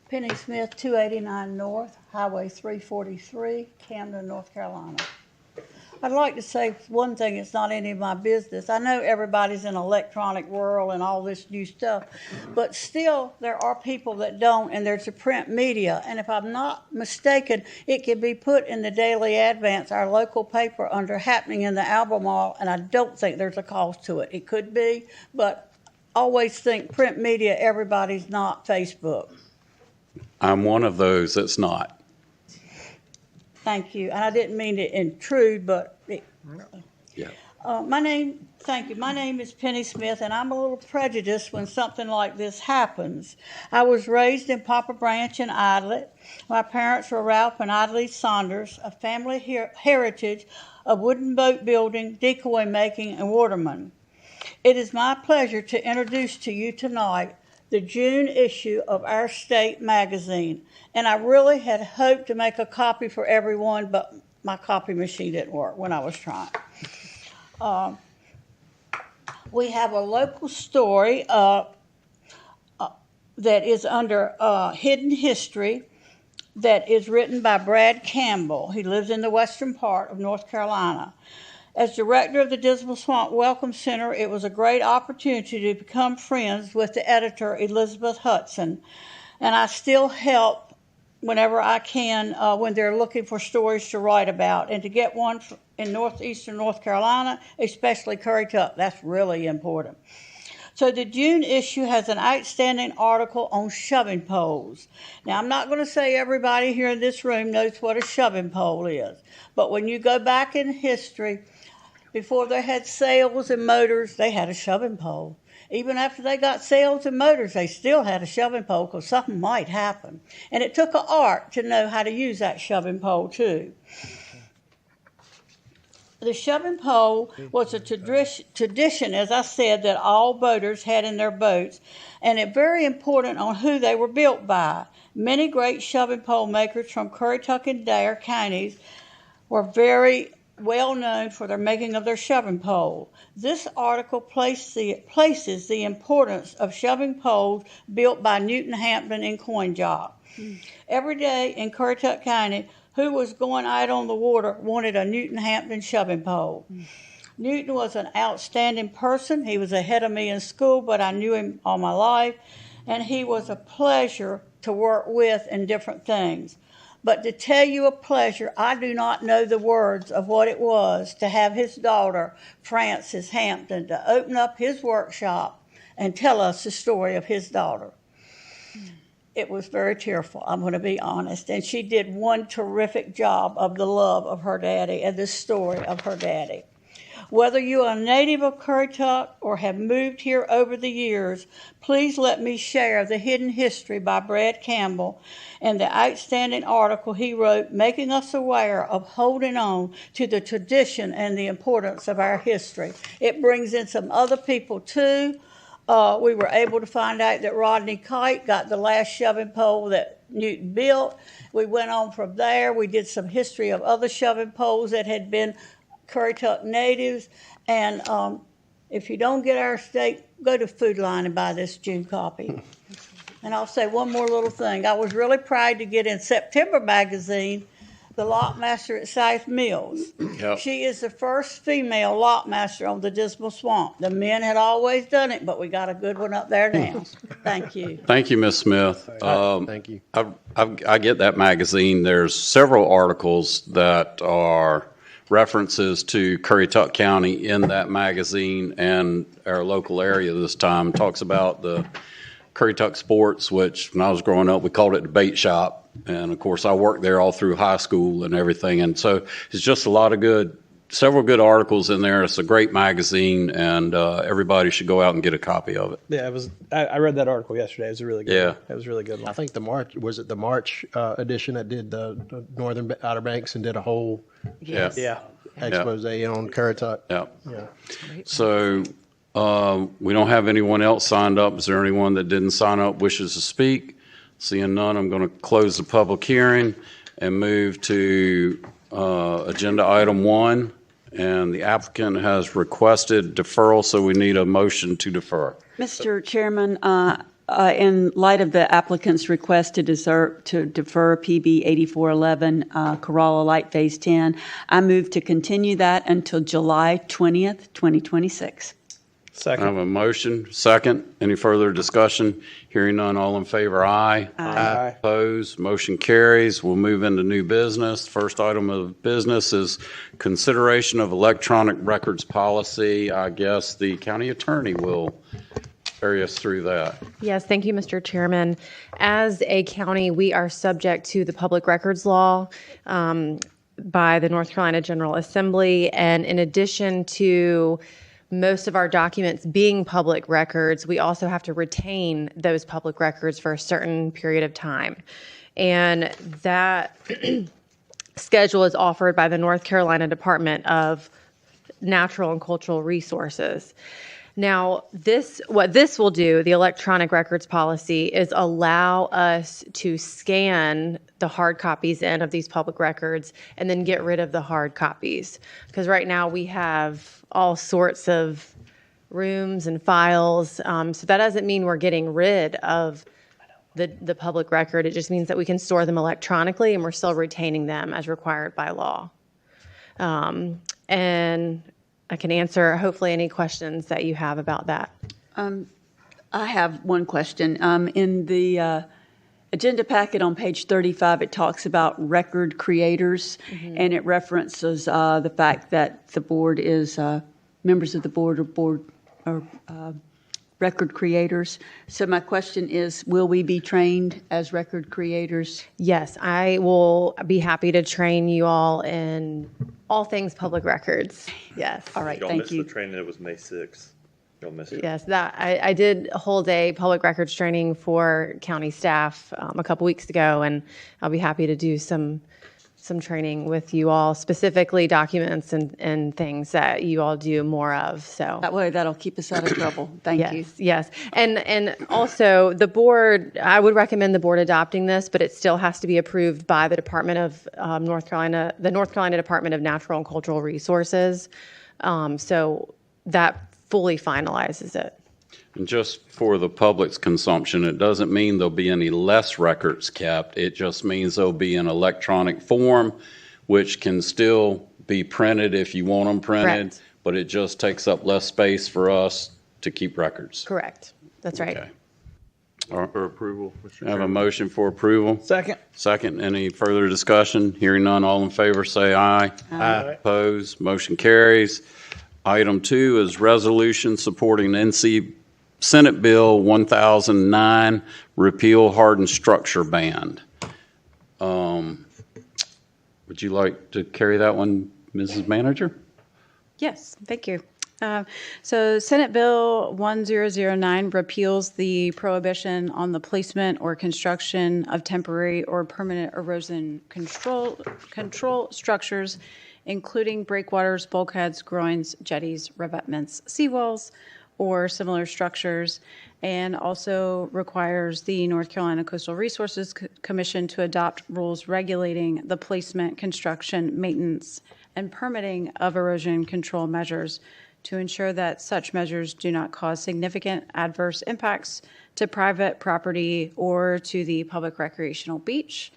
Penny Smith, 289 North, Highway 343, Camden, North Carolina. I'd like to say one thing, it's not any of my business. I know everybody's in an electronic world and all this new stuff, but still there are people that don't, and there's a print media. And if I'm not mistaken, it can be put in the Daily Advance, our local paper, under happening in the Albemarle, and I don't think there's a cost to it. It could be, but always think print media, everybody's not Facebook. I'm one of those that's not. Thank you. And I didn't mean to intrude, but Yeah. thank you. My name is Penny Smith, and I'm a little prejudiced when something like this happens. I was raised in Papa Branch in Idlet. My parents were Ralph and Idley Saunders, a family heritage of wooden boat building, decoy making, and watermen. It is my pleasure to introduce to you tonight the June issue of our state magazine. And I really had hoped to make a copy for everyone, but my copy machine didn't work when I was trying. We have a local story that is under hidden history. that is written by Brad Campbell. He lives in the western part of North Carolina. As director of the Dismal Swamp Welcome Center, it was a great opportunity to become friends with the editor, Elizabeth Hudson. And I still help whenever I can when they're looking for stories to write about. And to get one in northeastern North Carolina, especially Currituck, that's really important. So the June issue has an outstanding article on shoving poles. Now, I'm not going to say everybody here in this room knows what a shoving pole is, but when you go back in history, before they had sails and motors, they had a shoving pole. Even after they got sails and motors, they still had a shoving pole because something might happen. And it took an art to know how to use that shoving pole, too. The shoving pole was a tradition, as I said, that all boaters had in their boats, and it's very important on who they were built by. Many great shoving pole makers from Currituck and Dare counties were very well known for their making of their shoving pole. This article places the importance of shoving poles built by Newton Hampton and Coin Job. Every day in Currituck County, who was going out on the water wanted a Newton Hampton shoving pole. Newton was an outstanding person. He was ahead of me in school, but I knew him all my life, and he was a pleasure to work with in different things. But to tell you a pleasure, I do not know the words of what it was to have his daughter, Frances Hampton, to open up his workshop and tell us the story of his daughter. It was very tearful, I'm going to be honest. And she did one terrific job of the love of her daddy and the story of her daddy. Whether you are a native of Currituck or have moved here over the years, please let me share the hidden history by Brad Campbell and the outstanding article he wrote making us aware of holding on to the tradition and the importance of our history. It brings in some other people too. We were able to find out that Rodney Kite got the last shoving pole that Newton built. We went on from there. We did some history of other shoving poles that had been Currituck natives. And if you don't get our state, go to Food Line and buy this June copy. And I'll say one more little thing. I was really proud to get in September magazine the lockmaster at South Mills. Yep. She is the first female lockmaster on the Dismal Swamp. The men had always done it, but we got a good one up there now. Thank you. Thank you, Ms. Smith. Thank you. I get that magazine. There's several articles that are references to Currituck County in that magazine, and our local area this time talks about the Currituck sports, which when I was growing up, we called it the bait shop. And of course, I worked there all through high school and everything. And so it's just a lot of several good articles in there. It's a great magazine, and everybody should go out and get a copy of it. Yeah, it was. I read that article yesterday. It was a really good. Yeah. One. It was a really good one. I think the March edition that did the Northern Outer Banks and did a whole Yes. Yeah. expose on Currituck. Yeah. Yeah. So we don't have anyone else signed up. Is there anyone that didn't sign up wishes to speak? Seeing none, I'm going to close the public hearing and move to agenda item 1. And the applicant has requested deferral, so we need a motion to defer. Mr. Chairman, in light of the applicant's request to defer PB 8411 Corolla Light Phase 10, I move to continue that until July 20th, 2026. I Second. have a motion. Second. Any further discussion? Hearing none, all in favor, aye. Aye. Opposed, motion carries. We'll move into new business. First item of business is consideration of electronic records policy. I guess the county attorney will carry us through that. Yes, thank you, Mr. Chairman. As a county, we are subject to the public records law by the North Carolina General Assembly. And in addition to most of our documents being public records, we also have to retain those public records for a certain period of time. And that schedule is offered by the North Carolina Department of Natural and Cultural Resources. Now, what this will do, the electronic records policy, is allow us to scan the hard copies in of these public records and then get rid of the hard copies. Because right now we have all sorts of rooms and files. So that doesn't mean we're getting rid of the public record. It just means that we can store them electronically, and we're still retaining them as required by law. And I can answer hopefully any questions that you have about that. I have one question. In the agenda packet on page 35, it talks about record creators, and it references the fact that the board is, members of the board are record creators. So my question is, will we be trained as record creators? Yes, I will be happy to train you all in all things public records. Yes. All right, Y'all thank missed you. the training that was May 6th. Y'all missed it. Yes, that I did hold a public records training for county staff a couple weeks ago, and I'll be happy to do some training with you all, specifically documents and things that you all do more of. So That way, that'll keep us out of trouble. Thank you. yes, and also the board. I would recommend the board adopting this, but it still has to be approved by the Department of North Carolina, the North Carolina Department of Natural and Cultural Resources. So that fully finalizes it. And just for the public's consumption, it doesn't mean there'll be any less records kept. It just means they'll be in electronic form, which can still be printed if you want them printed, Correct. but it just takes up less space for us to keep records. Correct. That's right. Okay. For approval, Mr. I have a Chairman. motion for approval. Second. Second, any further discussion? Hearing none, all in favor say aye. Aye. Opposed, motion carries. Item 2 is resolution supporting NC Senate Bill 1009, repeal hardened structure ban. Would you like to carry that one, Mrs. Manager? Yes, thank you. So Senate Bill 1009 repeals the prohibition on the placement or construction of temporary or permanent erosion control structures, including breakwaters, bulkheads, groins, jetties, revetments, seawalls, or similar structures, and also requires the North Carolina Coastal Resources Commission to adopt rules regulating the placement, construction, maintenance, and permitting of erosion control measures to ensure that such measures do not cause significant adverse impacts to private property or to the public recreational beach.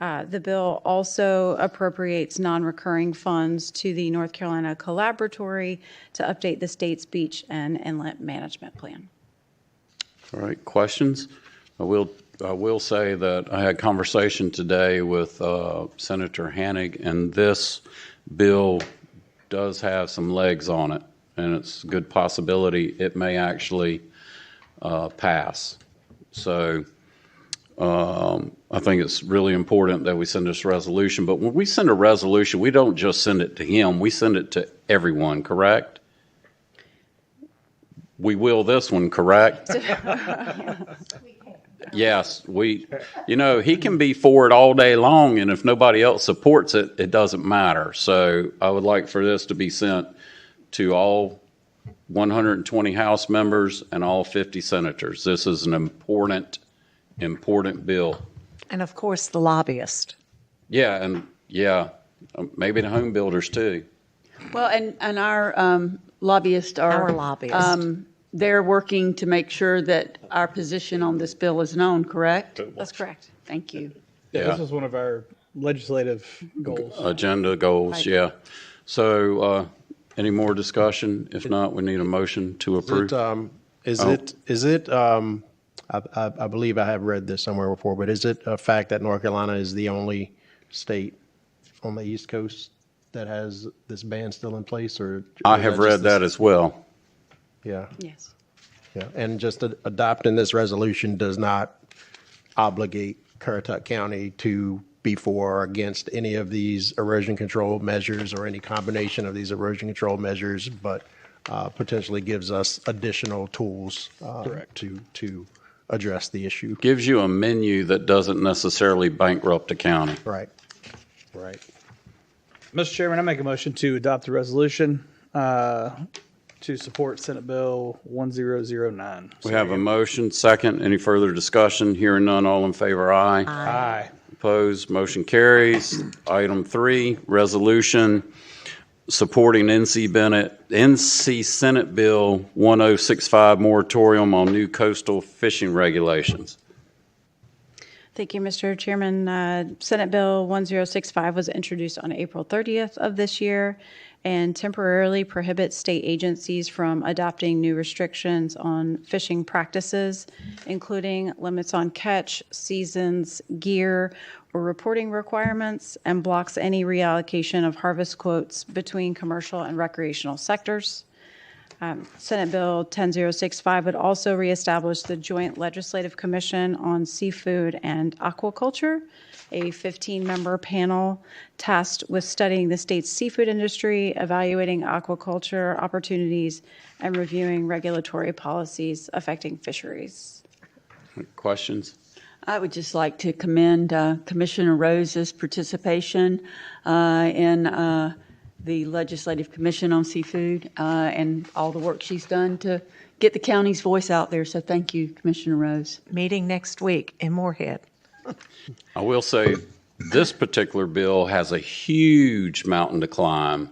The bill also appropriates non-recurring funds to the North Carolina Collaboratory to update the state's beach and inlet management plan. All right, questions? I will say that I had conversation today with Senator Hannig, and this bill does have some legs on it, and it's a good possibility it may actually pass. So I think it's really important that we send this resolution. But when we send a resolution, we don't just send it to him, we send it to everyone, correct? We will this one, correct? Yes, he can be for it all day long, and if nobody else supports it, it doesn't matter. So I would like for this to be sent to all 120 House members and all 50 senators. This is an important bill. And of course, the lobbyist. Yeah, maybe the home builders too. Well, and our lobbyists are. Our lobbyists. They're working to make sure that our position on this bill is known, correct? That's correct. Thank you. Yeah, Yeah. this is one of our legislative goals. Agenda goals, yeah. So, any more discussion? If not, we need a motion to approve. I believe I have read this somewhere before, but is it a fact that North Carolina is the only state on the East Coast that has this ban still in place, or? I have read that as well. Yeah, Yes. yeah. And just adopting this resolution does not obligate Currituck County to be for or against any of these erosion control measures or any combination of these erosion control measures, but potentially gives us additional tools to address the issue. Gives you a menu that doesn't necessarily bankrupt the county. Right, right. Mr. Chairman, I make a motion to adopt the resolution to support Senate Bill 1009. We have a motion, second. Any further discussion? Hearing none, all in favor, aye. Aye. Opposed, motion carries. Item 3, resolution supporting NC Senate Bill 1065 moratorium on new coastal fishing regulations. Thank you, Mr. Chairman. Senate Bill 1065 was introduced on April 30th of this year and temporarily prohibits state agencies from adopting new restrictions on fishing practices, including limits on catch, seasons, gear, or reporting requirements, and blocks any reallocation of harvest quotes between commercial and recreational sectors. Senate Bill 10065 would also reestablish the Joint Legislative Commission on Seafood and Aquaculture, a 15-member panel tasked with studying the state's seafood industry, evaluating aquaculture opportunities, and reviewing regulatory policies affecting fisheries. Questions? I would just like to commend Commissioner Rose's participation in the Legislative Commission on Seafood and all the work she's done to get the county's voice out there. So thank you, Commissioner Rose. Meeting next week in Moorhead. I will say this particular bill has a huge mountain to climb.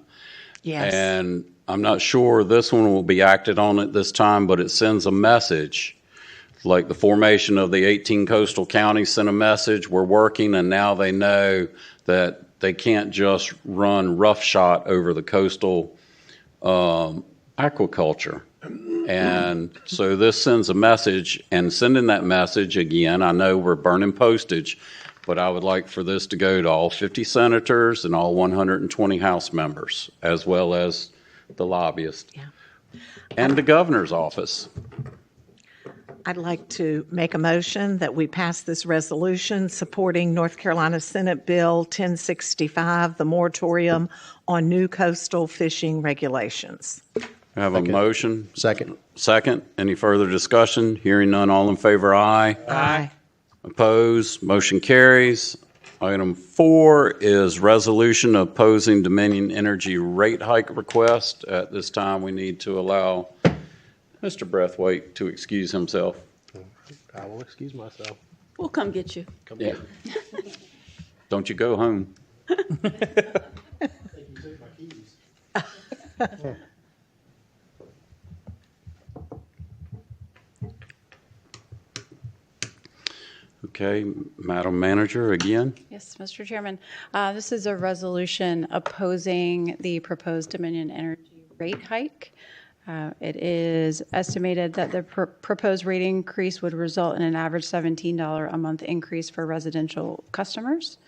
Yes. And I'm not sure this one will be acted on at this time, but it sends a message. Like the formation of the 18 coastal counties sent a message, we're working, and now they know that they can't just run roughshod over the coastal aquaculture. And so this sends a message, and sending that message, again, I know we're burning postage, but I would like for this to go to all 50 senators and all 120 House members, as well as the lobbyists and the governor's office. I'd like to make a motion that we pass this resolution supporting North Carolina Senate Bill 1065, the moratorium on new coastal fishing regulations. I have a motion. Second. Second. Any further discussion? Hearing none, all in favor, aye. Aye. Opposed, motion carries. Item 4 is resolution opposing Dominion Energy rate hike request. At this time, we need to allow Mr. Breathwaite to excuse himself. I will excuse myself. We'll come get you. Yeah. Don't you go home. Okay, Madam Manager, again. Yes, Mr. Chairman. This is a resolution opposing the proposed Dominion Energy rate hike. It is estimated that the proposed rate increase would result in an average $17 a month increase for residential customers.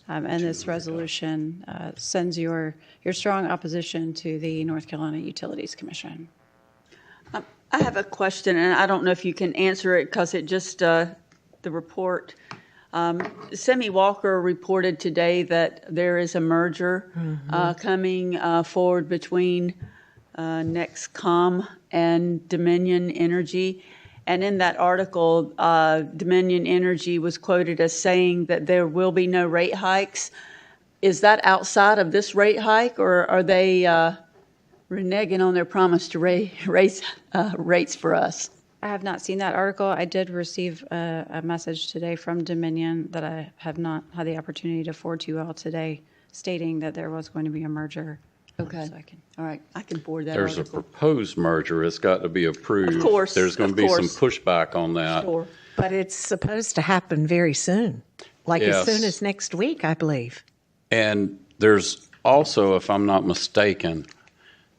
And this resolution sends your strong opposition to the North Carolina Utilities Commission. I have a question, and I don't know if you can answer it because it just, the report. Semi Walker reported today that there is a merger coming forward between Nexcom and Dominion Energy. And in that article, Dominion Energy was quoted as saying that there will be no rate hikes. Is that outside of this rate hike, or are they reneging on their promise to raise rates for us? I have not seen that article. I did receive a message today from Dominion that I have not had the opportunity to forward to you all today, stating that there was going to be a merger. Okay. All right. I can forward that There's article. a proposed merger. It's got to be approved. Of course, There's going to of be some course. pushback on that. Sure. But it's supposed to happen very soon, like as soon Yes. as next week, I believe. And there's also, if I'm not mistaken,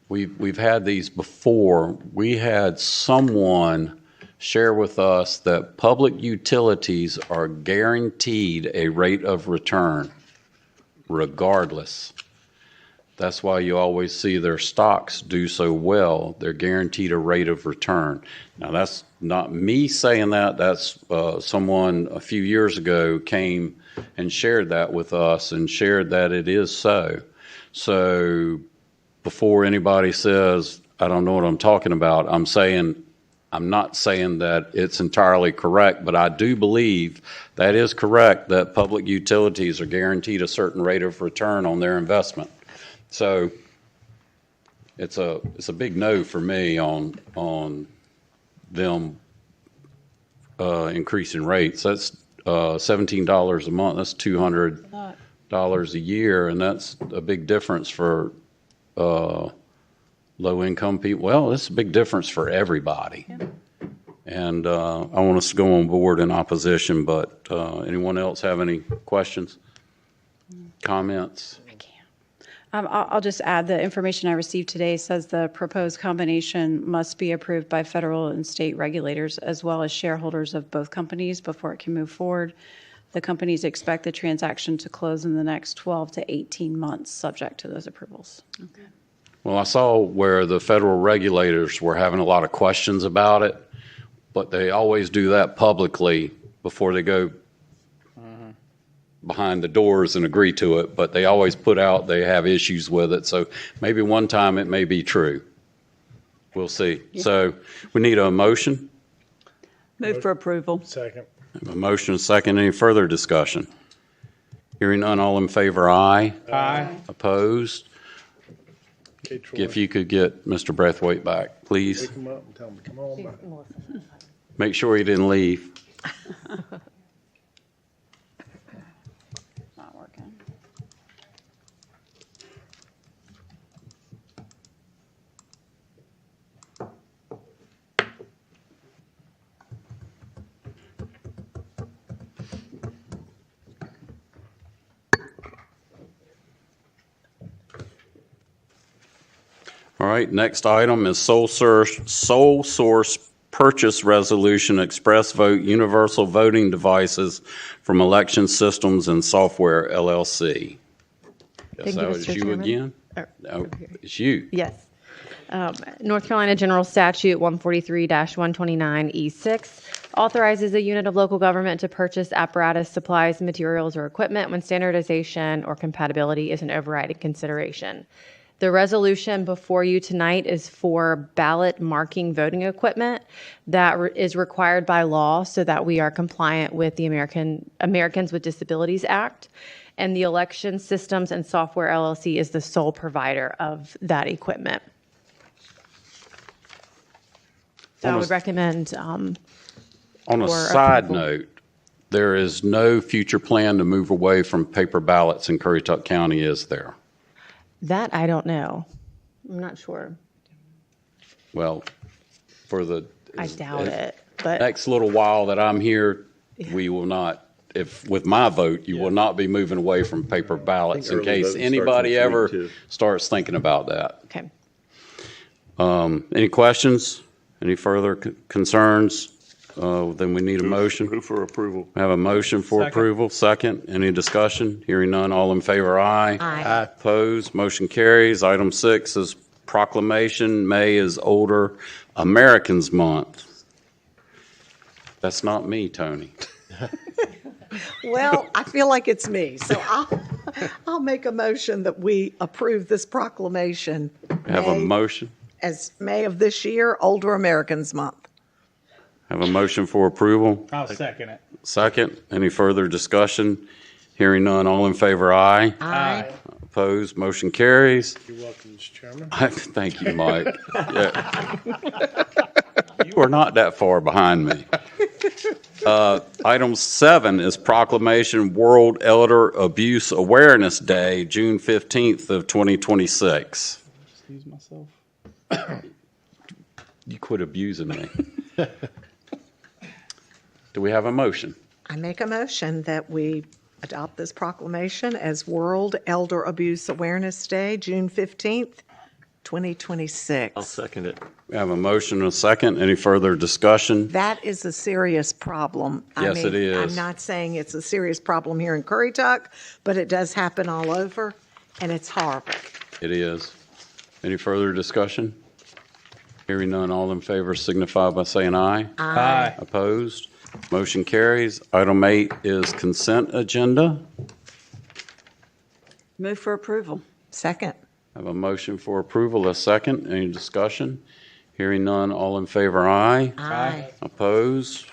we've had these before. We had someone share with us that public utilities are guaranteed a rate of return regardless. That's why you always see their stocks do so well. They're guaranteed a rate of return. Now, that's not me saying that. That's someone a few years ago came and shared that with us and shared that it is so. So before anybody says, I don't know what I'm talking about, I'm not saying that it's entirely correct, but I do believe that is correct, that public utilities are guaranteed a certain rate of return on their investment. So it's a big no for me on them increasing rates. That's $17 a month. That's $200 a year, and that's a big difference for low income people. Well, it's a big difference for everybody. And I want us to go on board in opposition, but anyone else have any questions, comments? I'll just add, the information I received today says the proposed combination must be approved by federal and state regulators as well as shareholders of both companies before it can move forward. The companies expect the transaction to close in the next 12 to 18 months, subject to those approvals. Well, I saw where the federal regulators were having a lot of questions about it, but they always do that publicly before they go behind the doors and agree to it, but they always put out they have issues with it. So maybe one time it may be true. We'll see. Yeah. So we need a motion. Move for approval. Second. A motion, a second. Any further discussion? Hearing none, all in favor, aye. Aye. Opposed? Okay, Troy. If you could get Mr. Braithwaite back, please. Wake him up and tell him to come on back. Make sure he didn't leave. Not working. All right, next item is sole source purchase resolution, express vote, universal voting devices from Election Systems and Software LLC. Guess Thank you, that was Mr. you Chairman. again? No, it's you. Yes. North Carolina General Statute 143-129E6 authorizes a unit of local government to purchase apparatus, supplies, materials, or equipment when standardization or compatibility is an overriding consideration. The resolution before you tonight is for ballot marking voting equipment that is required by law so that we are compliant with the Americans with Disabilities Act. And the Election Systems and Software LLC is the sole provider of that equipment. So I would recommend On a for side approval. note, there is no future plan to move away from paper ballots in Currituck County, is there? That I don't know. I'm not sure. Well, for the I doubt it, but next little while that I'm here, we will not, if, with my vote, you will not be moving away from paper ballots in early case voting starts anybody next week, ever too. starts thinking about that. okay. Any questions? Any further concerns? Then we need a motion. Move for approval. We have a motion for Second. approval. Second. Any discussion? Hearing none. All in favor, aye. Aye. Opposed? Motion carries. Item 6 is proclamation. May is Older Americans Month. That's not me, Tony. Well, I feel like it's me, so I'll make a motion that we approve this proclamation. We have a May- motion. As May of this year, Older Americans Month. Have a motion for approval. I'll second it. Second. Any further discussion? Hearing none. All in favor, aye. Aye. Opposed? Motion carries. You're welcome, Mr. Chairman. Thank you, Mike. Yeah. You are not that far behind me. Item 7 is proclamation World Elder Abuse Awareness Day, June 15th of 2026. Excuse myself. You quit abusing me. Do we have a motion? I make a motion that we adopt this proclamation as World Elder Abuse Awareness Day, June 15th, 2026. I'll second it. We have a motion and a second. Any further discussion? That is a serious problem. Yes, it is. I'm not saying it's a serious problem here in Currituck, but it does happen all over, and it's horrible. It is. Any further discussion? Hearing none, all in favor signify by saying aye. Aye. Opposed? Motion carries. Item 8 is consent agenda. Move for approval. Second. Have a motion for approval, a second. Any discussion? Hearing none, all in favor, aye. Aye. Opposed?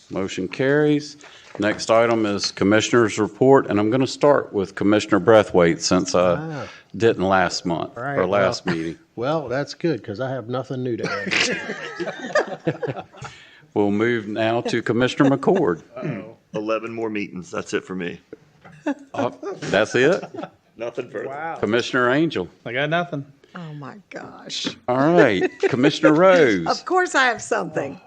Motion carries. Next item is Commissioner's Report, and I'm going to start with Commissioner Braithwaite since I didn't last month, All right, or last well- meeting. Well, that's good, because I have nothing new to add. We'll move now to Commissioner McCord. 11 more meetings. That's it for me. That's it? Nothing further. Wow. Commissioner Angel. I got nothing. Oh, my gosh. All right. Commissioner Rose. Of course I have something.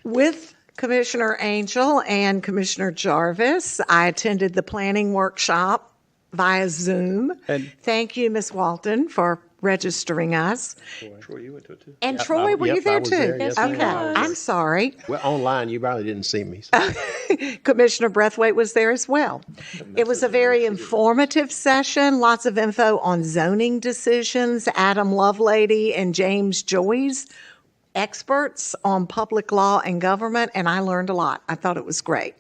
With Commissioner Angel and Commissioner Jarvis, I attended the planning workshop via Zoom. And- Thank you, Ms. Walton, for registering us. Troy, you went to it too. And Troy, were you Yep, I there was too? there. Yes, ma'am. Okay, I'm sorry. Well, online, you probably didn't see me. So. Commissioner Breathwaite was there as well. It was a very informative session, lots of info on zoning decisions. Adam Lovelady and James Joyce, experts on public law and government, and I learned a lot. I thought it was great.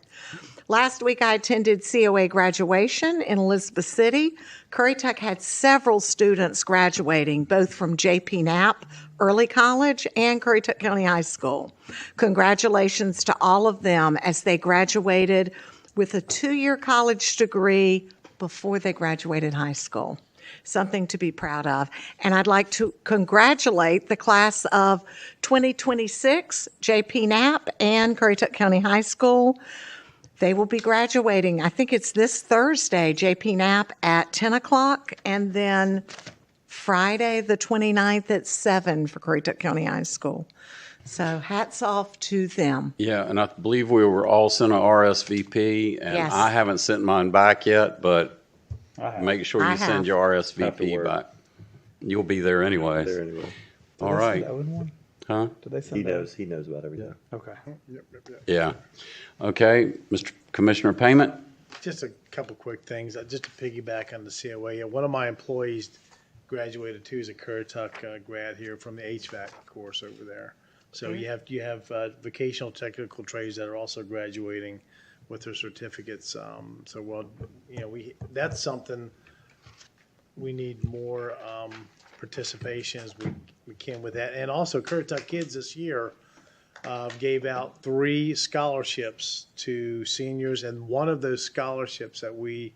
Last week, I attended COA graduation in Elizabeth City. Currituck had several students graduating, both from J.P. Knapp Early College and Currituck County High School. Congratulations to all of them as they graduated with a 2-year college degree before they graduated high school. Something to be proud of. And I'd like to congratulate the class of 2026, J.P. Knapp and Currituck County High School. They will be graduating, I think it's this Thursday, J.P. Knapp at 10 o'clock, and then Friday, the 29th at 7 for Currituck County High School. So hats off to them. Yeah, and I believe we were all sent a RSVP, and Yes. I haven't sent mine back yet, but have. make sure I you have. send your Have to RSVP work. back. You'll be there anyways. There anyway. All right. Owen one? Huh? Did they send He that? knows. He knows about everything. Okay. Yeah. Okay, Mr. Commissioner Payment? Just a couple quick things, just to piggyback on the COA. Yeah, one of my employees graduated too, is a Currituck grad here from the HVAC course over there. So you have vocational technical trades that are also graduating with their certificates. So that's something we need more participation as we can with that. And also Currituck Kids this year gave out 3 scholarships to seniors, and one of those scholarships that we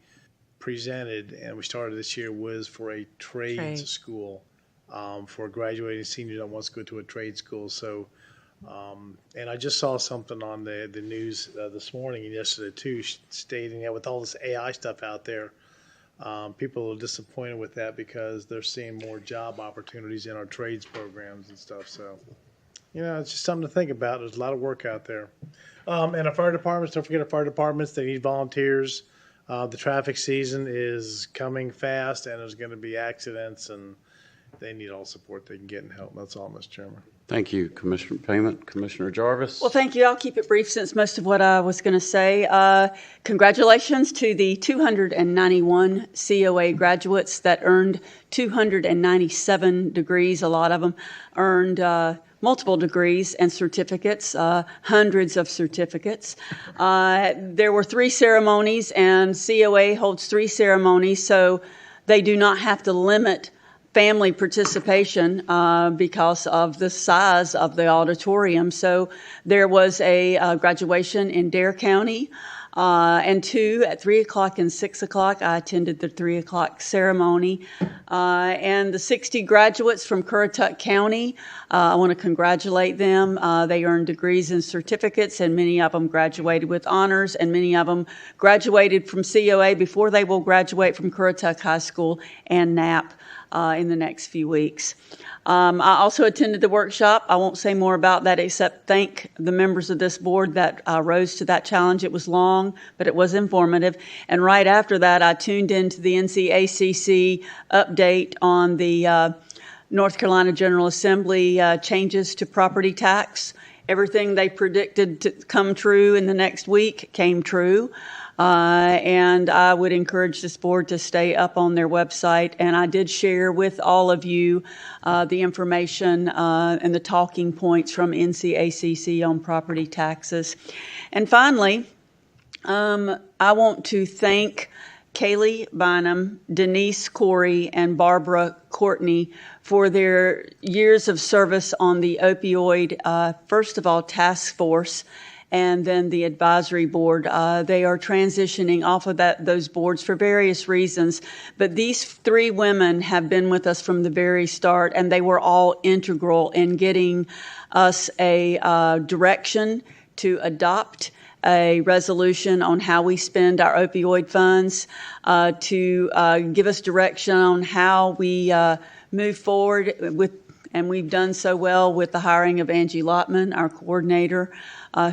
presented and we started this year was for a trades Trade. school for a graduating senior that wants to go to a trade school. So, and I just saw something on the news this morning and yesterday too, stating that with all this AI stuff out there, people are disappointed with that because they're seeing more job opportunities in our trades programs and stuff. So, it's just something to think about. There's a lot of work out there. And our fire departments, don't forget our fire departments, they need volunteers. The traffic season is coming fast and there's going to be accidents and they need all support they can get and help. That's all, Mr. Chairman. Thank you, Commissioner Payment. Commissioner Jarvis? Well, thank you. I'll keep it brief since most of what I was going to say. Congratulations to the 291 COA graduates that earned 297 degrees. A lot of them earned multiple degrees and certificates, hundreds of certificates. There were 3 ceremonies, and COA holds 3 ceremonies, so they do not have to limit family participation because of the size of the auditorium. So there was a graduation in Dare County and 2 at 3 o'clock and 6 o'clock. I attended the 3 o'clock ceremony. And the 60 graduates from Currituck County, I want to congratulate them. They earned degrees and certificates, and many of them graduated with honors, and many of them graduated from COA before they will graduate from Currituck High School and Knapp in the next few weeks. I also attended the workshop. I won't say more about that except thank the members of this board that rose to that challenge. It was long, but it was informative. And right after that, I tuned into the NCACC update on the North Carolina General Assembly changes to property tax. Everything they predicted to come true in the next week came true. And I would encourage this board to stay up on their website. And I did share with all of you the information and the talking points from NCACC on property taxes. And finally, I want to thank Kaylee Bynum, Denise Corey, and Barbara Courtney for their years of service on the opioid, first of all, task force, and then the advisory board. They are transitioning off of those boards for various reasons. But these 3 women have been with us from the very start, and they were all integral in getting us a direction to adopt a resolution on how we spend our opioid funds, to give us direction on how we move forward with And we've done so well with the hiring of Angie Lotman, our coordinator,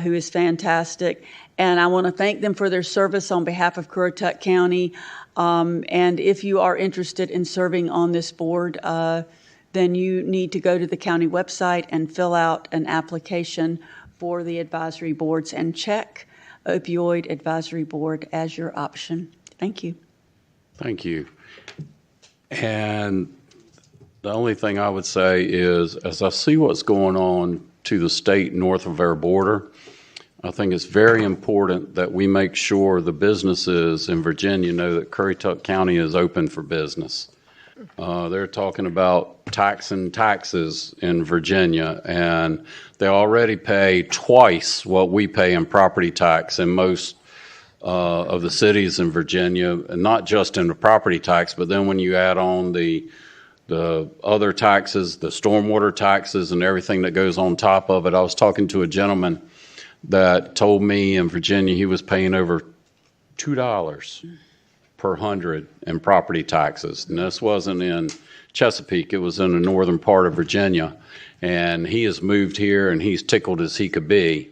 who is fantastic. And I want to thank them for their service on behalf of Currituck County. And if you are interested in serving on this board, then you need to go to the county website and fill out an application for the advisory boards and check Opioid Advisory Board as your option. Thank you. Thank you. And the only thing I would say is, as I see what's going on to the state north of our border, I think it's very important that we make sure the businesses in Virginia know that Currituck County is open for business. They're talking about taxing taxes in Virginia, and they already pay twice what we pay in property tax in most of the cities in Virginia, and not just in the property tax, but then when you add on the other taxes, the stormwater taxes, and everything that goes on top of it. I was talking to a gentleman that told me in Virginia he was paying over $2 per 100 in property taxes. And this wasn't in Chesapeake, it was in the northern part of Virginia. And he has moved here and he's tickled as he could be.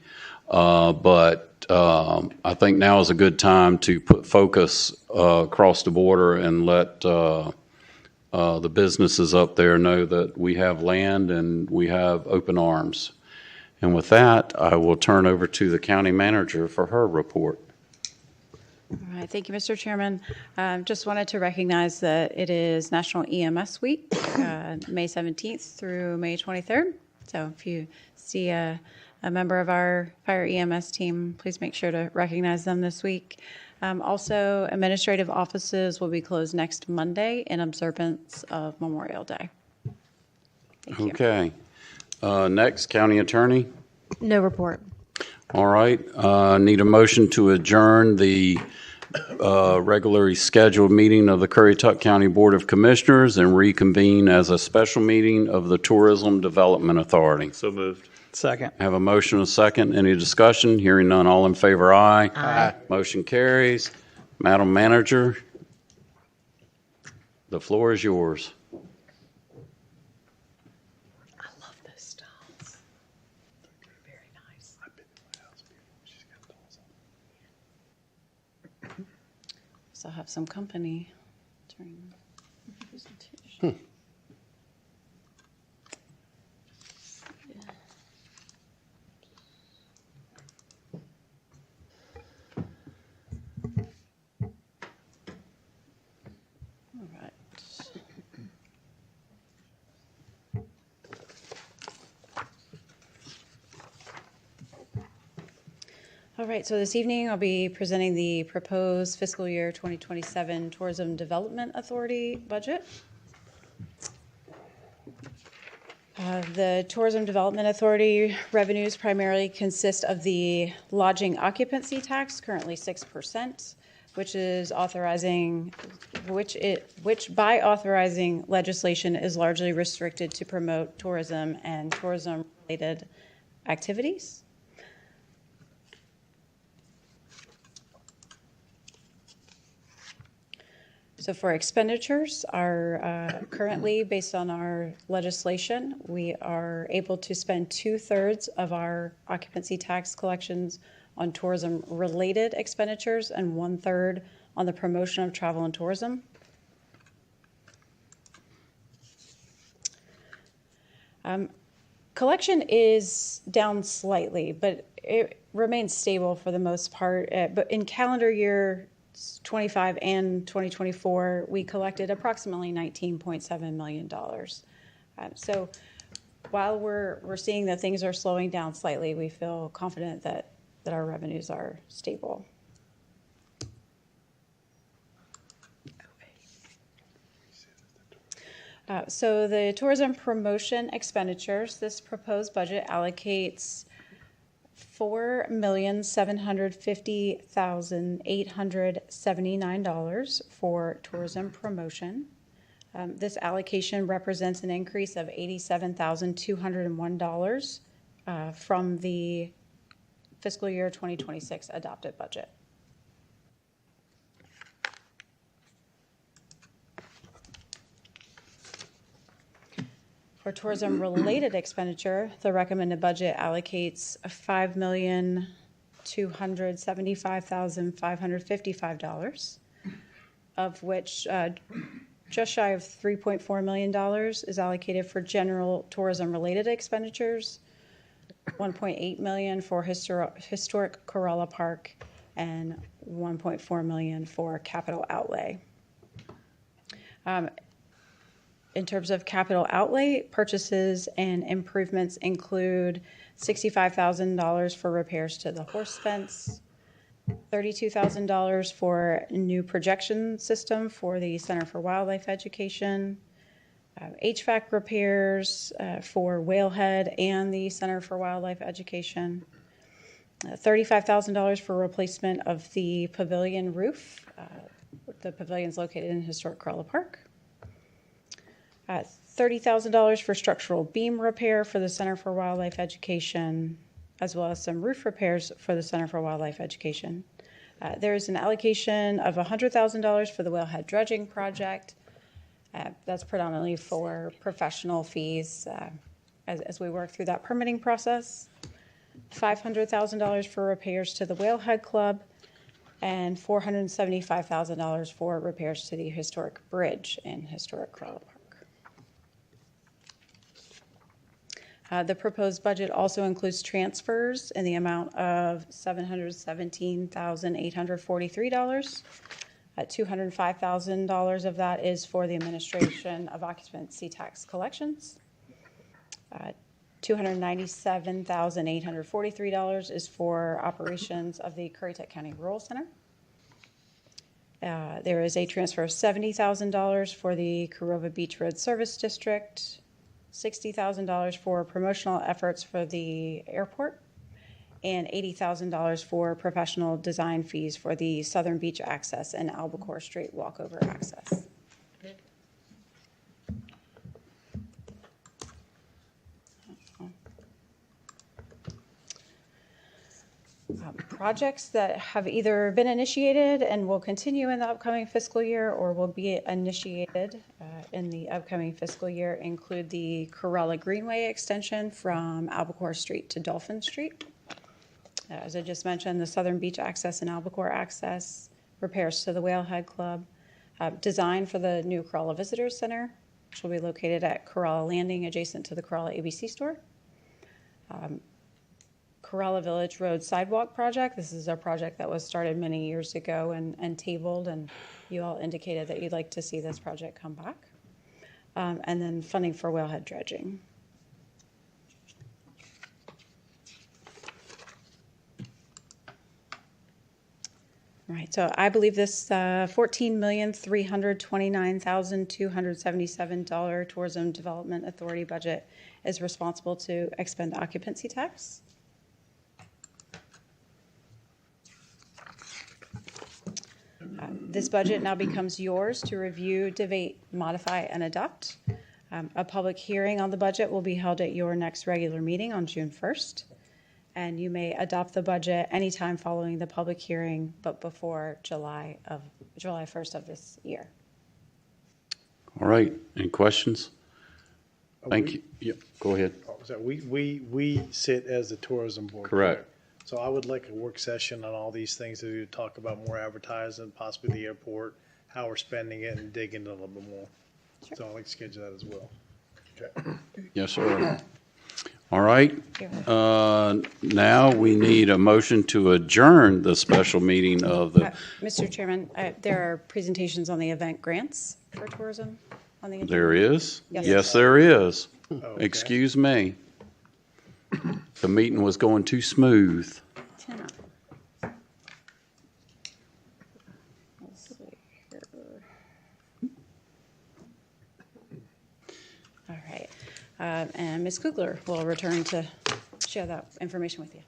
But I think now is a good time to put focus across the border and let the businesses up there know that we have land and we have open arms. And with that, I will turn over to the county manager for her report. All right, thank you, Mr. Chairman. Just wanted to recognize that it is National EMS Week, May 17th through May 23rd. So if you see a member of our fire EMS team, please make sure to recognize them this week. Also, administrative offices will be closed next Monday in observance of Memorial Day. Thank you. Okay. Next, county attorney. No report. All right. Need a motion to adjourn the regularly scheduled meeting of the Currituck County Board of Commissioners and reconvene as a special meeting of the Tourism Development Authority. So moved. Second. Have a motion and a second. Any discussion? Hearing none. All in favor, aye. Aye. Motion carries. Madam Manager, the floor is yours. I love those styles. Very nice. So have some company during the presentation. All right. All right, so this evening I'll be presenting the proposed fiscal year 2027 Tourism Development Authority budget. The Tourism Development Authority revenues primarily consist of the lodging occupancy tax, currently 6%, which by authorizing legislation is largely restricted to promote tourism and tourism-related activities. So for expenditures, currently, based on our legislation, we are able to spend 2/3 of our occupancy tax collections on tourism-related expenditures and 1/3 on the promotion of travel and tourism. Collection is down slightly, but it remains stable for the most part. But in calendar year 25 and 2024, we collected approximately $19.7 million. So while we're seeing that things are slowing down slightly, we feel confident that our revenues are stable. So the tourism promotion expenditures, this proposed budget allocates $4,750,879 for tourism promotion. This allocation represents an increase of $87,201 from the fiscal year 2026 adopted budget. For tourism-related expenditure, the recommended budget allocates $5,275,555, of which just shy of $3.4 million is allocated for general tourism-related expenditures, $1.8 million for historic Corolla Park, and $1.4 million for capital outlay. In terms of capital outlay, purchases and improvements include $65,000 for repairs to the horse fence, $32,000 for new projection system for the Center for Wildlife Education, HVAC repairs for Whalehead and the Center for Wildlife Education, $35,000 for replacement of the pavilion roof. The pavilion's located in historic Corolla Park. $30,000 for structural beam repair for the Center for Wildlife Education, as well as some roof repairs for the Center for Wildlife Education. There is an allocation of $100,000 for the Whalehead dredging project. That's predominantly for professional fees as we work through that permitting process. $500,000 for repairs to the Whalehead Club, and $475,000 for repairs to the historic bridge in historic Corolla Park. The proposed budget also includes transfers in the amount of $717,843. $205,000 of that is for the administration of occupancy tax collections. $297,843 is for operations of the Currituck County Rural Center. There is a transfer of $70,000 for the Corova Beach Road Service District, $60,000 for promotional efforts for the airport, and $80,000 for professional design fees for the Southern Beach Access and Albacore Street Walkover Access. Projects that have either been initiated and will continue in the upcoming fiscal year or will be initiated in the upcoming fiscal year include the Corolla Greenway extension from Albacore Street to Dolphin Street. As I just mentioned, the Southern Beach Access and Albacore Access, repairs to the Whalehead Club, design for the new Corolla Visitors Center, which will be located at Corolla Landing adjacent to the Corolla ABC store. Corolla Village Road Sidewalk Project. This is a project that was started many years ago and tabled, and you all indicated that you'd like to see this project come back. And then funding for Whalehead dredging. All right, so I believe this $14,329,277 Tourism Development Authority budget is responsible to expend occupancy tax. This budget now becomes yours to review, debate, modify, and adopt. A public hearing on the budget will be held at your next regular meeting on June 1st. And you may adopt the budget anytime following the public hearing, but before July 1st of this year. All right, any questions? Thank you. Yep, go ahead. So we sit as the tourism board. Correct. So I would like a work session on all these things to talk about more advertising, possibly the airport, how we're spending it, and dig into it a little bit more. Sure. So I'd like to schedule that as well. Okay. Yes, sir. All right. Now we need a motion to adjourn the special meeting of the. Mr. Chairman, there are presentations on the event grants for tourism on the agenda. There is? Yes. Yes, there is. Okay. Excuse me. The meeting was going too smooth. Let's see here. All right. And Ms. Kugler will return to share that information with you.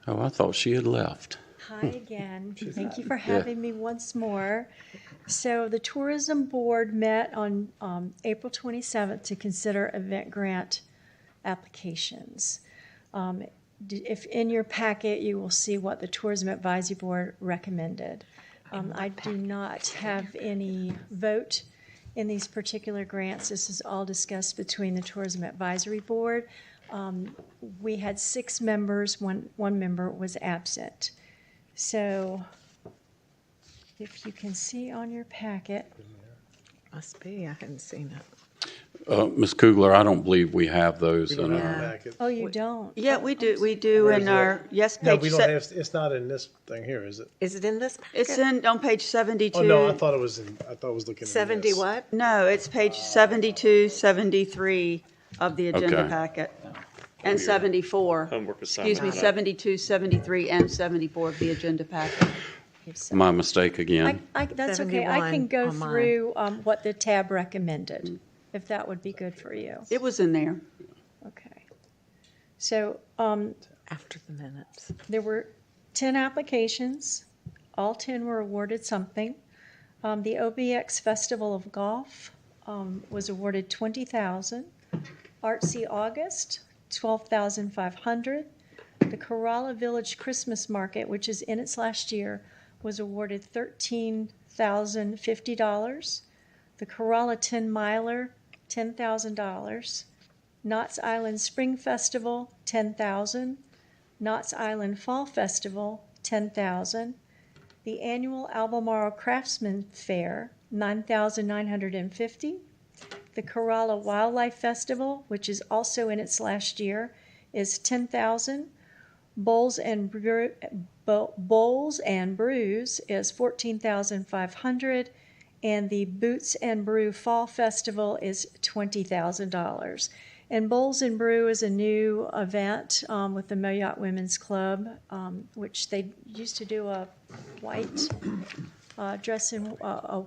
Oh, I thought she had left. Hi again. Thank you for having me once more. So the Tourism Board met on April 27th to consider event grant applications. If in your packet, you will see what the Tourism Advisory Board recommended. I do not have any vote in these particular grants. This is all discussed between the Tourism Advisory Board. We had 6 members, one member was absent. So if you can see on your packet, Must be, I hadn't seen it. Ms. Kugler, I don't believe we have those in our. Packet. oh, you don't? Yeah, we do Where's in it? our, yes, No, page, we don't have, it's not in this thing here, is it? Is it in this packet? it's in, on page 72. Oh, no, I thought it was in, I thought it was looking at 70 what? No, it's page 72, 73 of the agenda Okay. packet. And 74. Homework Excuse me, assignment. 72, 73, and 74 of the agenda packet. My mistake again. That's okay. I 71 can go on mine. through what the tab recommended, if that would be good for you. It was in there. Okay. So After the minutes. there were 10 applications. All 10 were awarded something. The OBX Festival of Golf was awarded $20,000. Artsy August, $12,500. The Kerala Village Christmas Market, which is in its last year, was awarded $13,050. The Kerala 10 Miler, $10,000. Knott's Island Spring Festival, $10,000. Knott's Island Fall Festival, $10,000. The annual Albemarle Craftsman Fair, $9,950. The Kerala Wildlife Festival, which is also in its last year, is $10,000. Bowls and Brews is $14,500, and the Boots and Brew Fall Festival is $20,000. And Bowls and Brew is a new event with the Moyotte Women's Club, which they used to do a white dress in a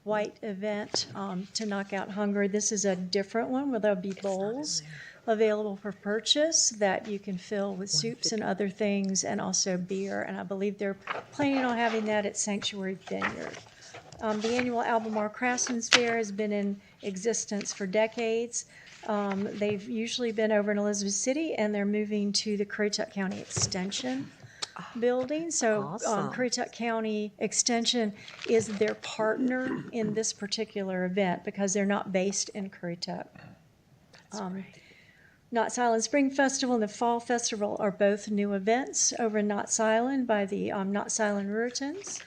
white event to knock out hunger. This is a different one where there'll be bowls available for purchase that you can fill with soups and other things, and also beer. And I believe they're planning on having that at Sanctuary Vineyard. The annual Albemarle Craftsman's Fair has been in existence for decades. They've usually been over in Elizabeth City, and they're moving to the Currituck County Extension building. So Awesome. Currituck County Extension is their partner in this particular event because they're not based in Currituck. Knott's Island Spring Festival and the Fall Festival are both new events over in Knott's Island by the Knott's Island Ruritans.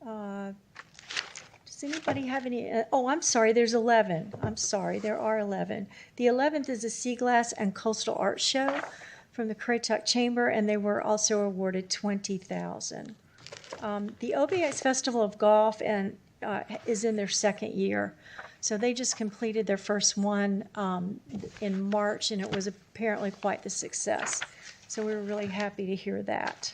Does anybody have any? Oh, I'm sorry, there's 11. I'm sorry, there are 11. The 11th is the Sea Glass and Coastal Art Show from the Currituck Chamber, and they were also awarded $20,000. The OBX Festival of Golf is in their second year. So they just completed their first one in March, and it was apparently quite the success. So we were really happy to hear that.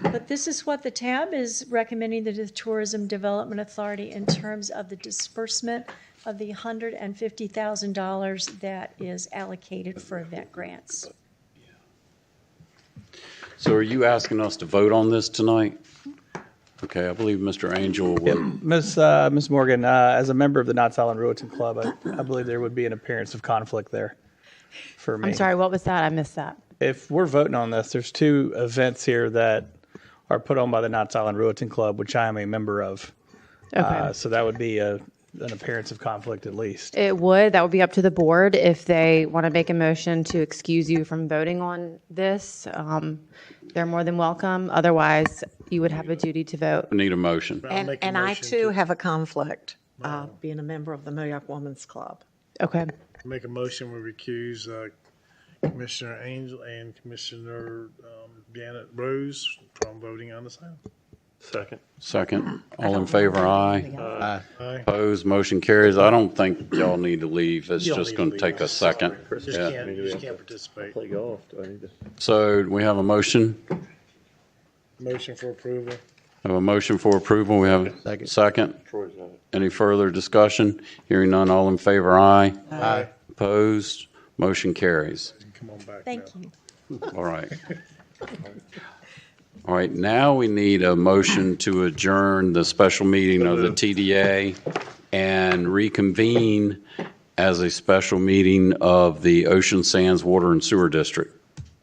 But this is what the tab is recommending to the Tourism Development Authority in terms of the disbursement of the $150,000 that is allocated for event grants. So are you asking us to vote on this tonight? Okay, I believe Mr. Angel would. Ms. Morgan, as a member of the Knott's Island Rowington Club, I believe there would be an appearance of conflict there for me. I'm sorry, what was that? I missed that. If we're voting on this, there's 2 events here that are put on by the Knott's Island Rowington Club, which I am a member of. Okay. So that would be an appearance of conflict at least. It would. That would be up to the board if they want to make a motion to excuse you from voting on this. They're more than welcome. Otherwise, you would have a duty to vote. We need a motion. I'll make a And I motion too to- have a conflict, being a member of the Moyotte Women's Club. Okay. Make a motion, we recuse Commissioner Angel and Commissioner Janet Rose from voting on this item. Second. All in favor, aye. Aye. Opposed, motion carries. I don't think y'all need to leave. It's You don't just need going to to take leave. a second. Just Yeah. can't, you just can't participate. Play golf. Do I need to? So we have a motion. Motion for approval. Have a motion for approval. We have a second. Troy's got it. Any further discussion? Hearing none, all in favor, aye. Aye. Opposed, motion carries. Come on back Thank now. you. All right. All right, now we need a motion to adjourn the special meeting of the TDA and reconvene as a special meeting of the Ocean Sands Water and Sewer District.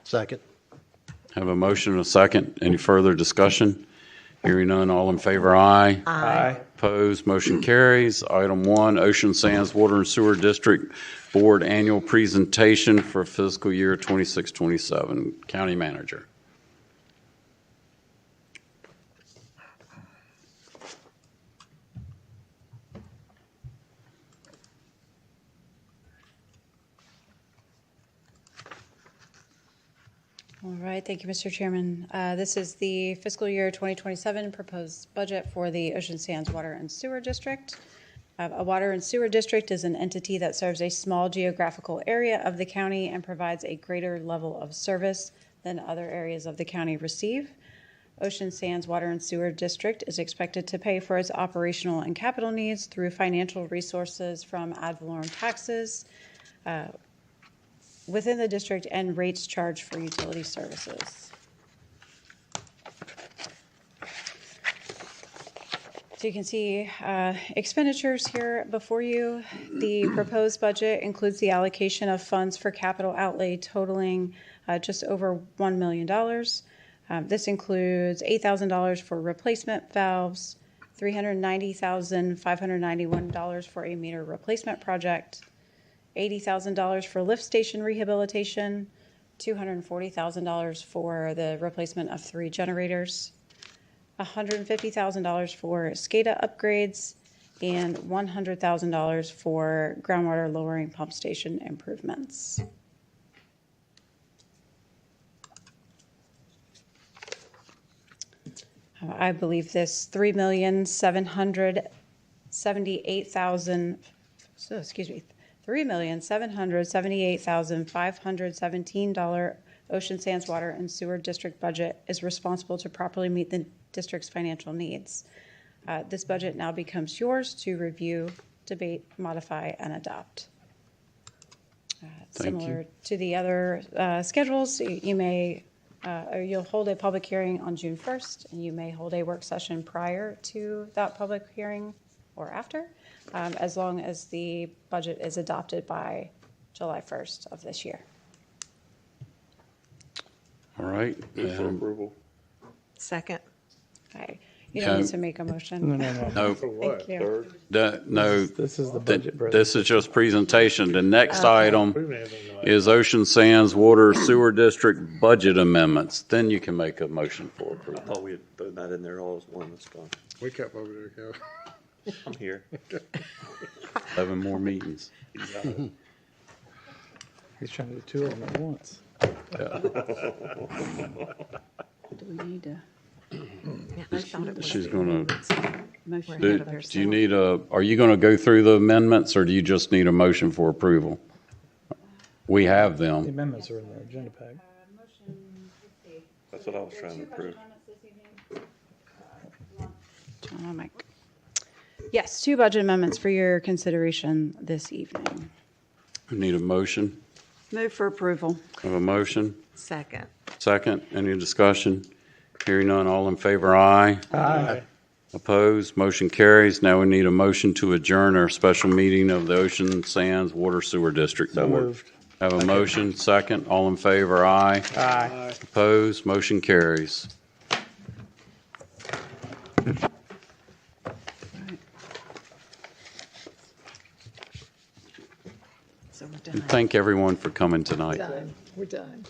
Second. Have a motion and a second. Any further discussion? Hearing none, all in favor, aye. Aye. Opposed, motion carries. Item 1, Ocean Sands Water and Sewer District Board Annual Presentation for fiscal year 26-27. County Manager. All right, thank you, Mr. Chairman. This is the fiscal year 2027 proposed budget for the Ocean Sands Water and Sewer District. A water and sewer district is an entity that serves a small geographical area of the county and provides a greater level of service than other areas of the county receive. Ocean Sands Water and Sewer District is expected to pay for its operational and capital needs through financial resources from ad valorem taxes within the district and rates charged for utility services. So you can see expenditures here before you. The proposed budget includes the allocation of funds for capital outlay totaling just over $1 million. This includes $8,000 for replacement valves, $390,591 for a meter replacement project, $80,000 for lift station rehabilitation, $240,000 for the replacement of 3 generators, $150,000 for SCADA upgrades, and $100,000 for groundwater lowering pump station improvements. I believe this $3,778,517 Ocean Sands Water and Sewer District budget is responsible to properly meet the district's financial needs. This budget now becomes yours to review, debate, modify, and adopt. Similar to the other schedules, you may or you'll hold a public hearing on June 1st, and you may hold a work session prior to that public hearing or after, as long as the budget is adopted by July 1st of this year. All right. Move for approval. Second. Okay. You don't need to make a motion. No, Thank you. Third. no, This is the budget. this is just presentation. The next item Approving anything tonight. is Ocean Sands Water Sewer District budget amendments. Then you can make a motion for I approval. thought we had thrown that in there all as one. That's fine. Wake up over there, Cal. I'm here. 11 more meetings. He's trying to do 2 of them at once. Do we need to Yeah, I thought it was She's gonna, motion? do you need are you gonna go through the amendments, or do you just need a motion for approval? We have The them. amendments are in the agenda pack. That's what I was trying to approve. Mike. Yes, 2 budget amendments for your consideration this evening. We need a motion. Move for approval. Have a motion. second. Second. Any discussion? Hearing none. All in favor, aye. Aye. Opposed? Motion carries. Now we need a motion to adjourn our special meeting of the Ocean Sands Water Sewer District So Board. moved. Have a motion. Second. All in favor, aye. Aye. Opposed? Motion carries. So we're And done. thank everyone for coming tonight. We're done.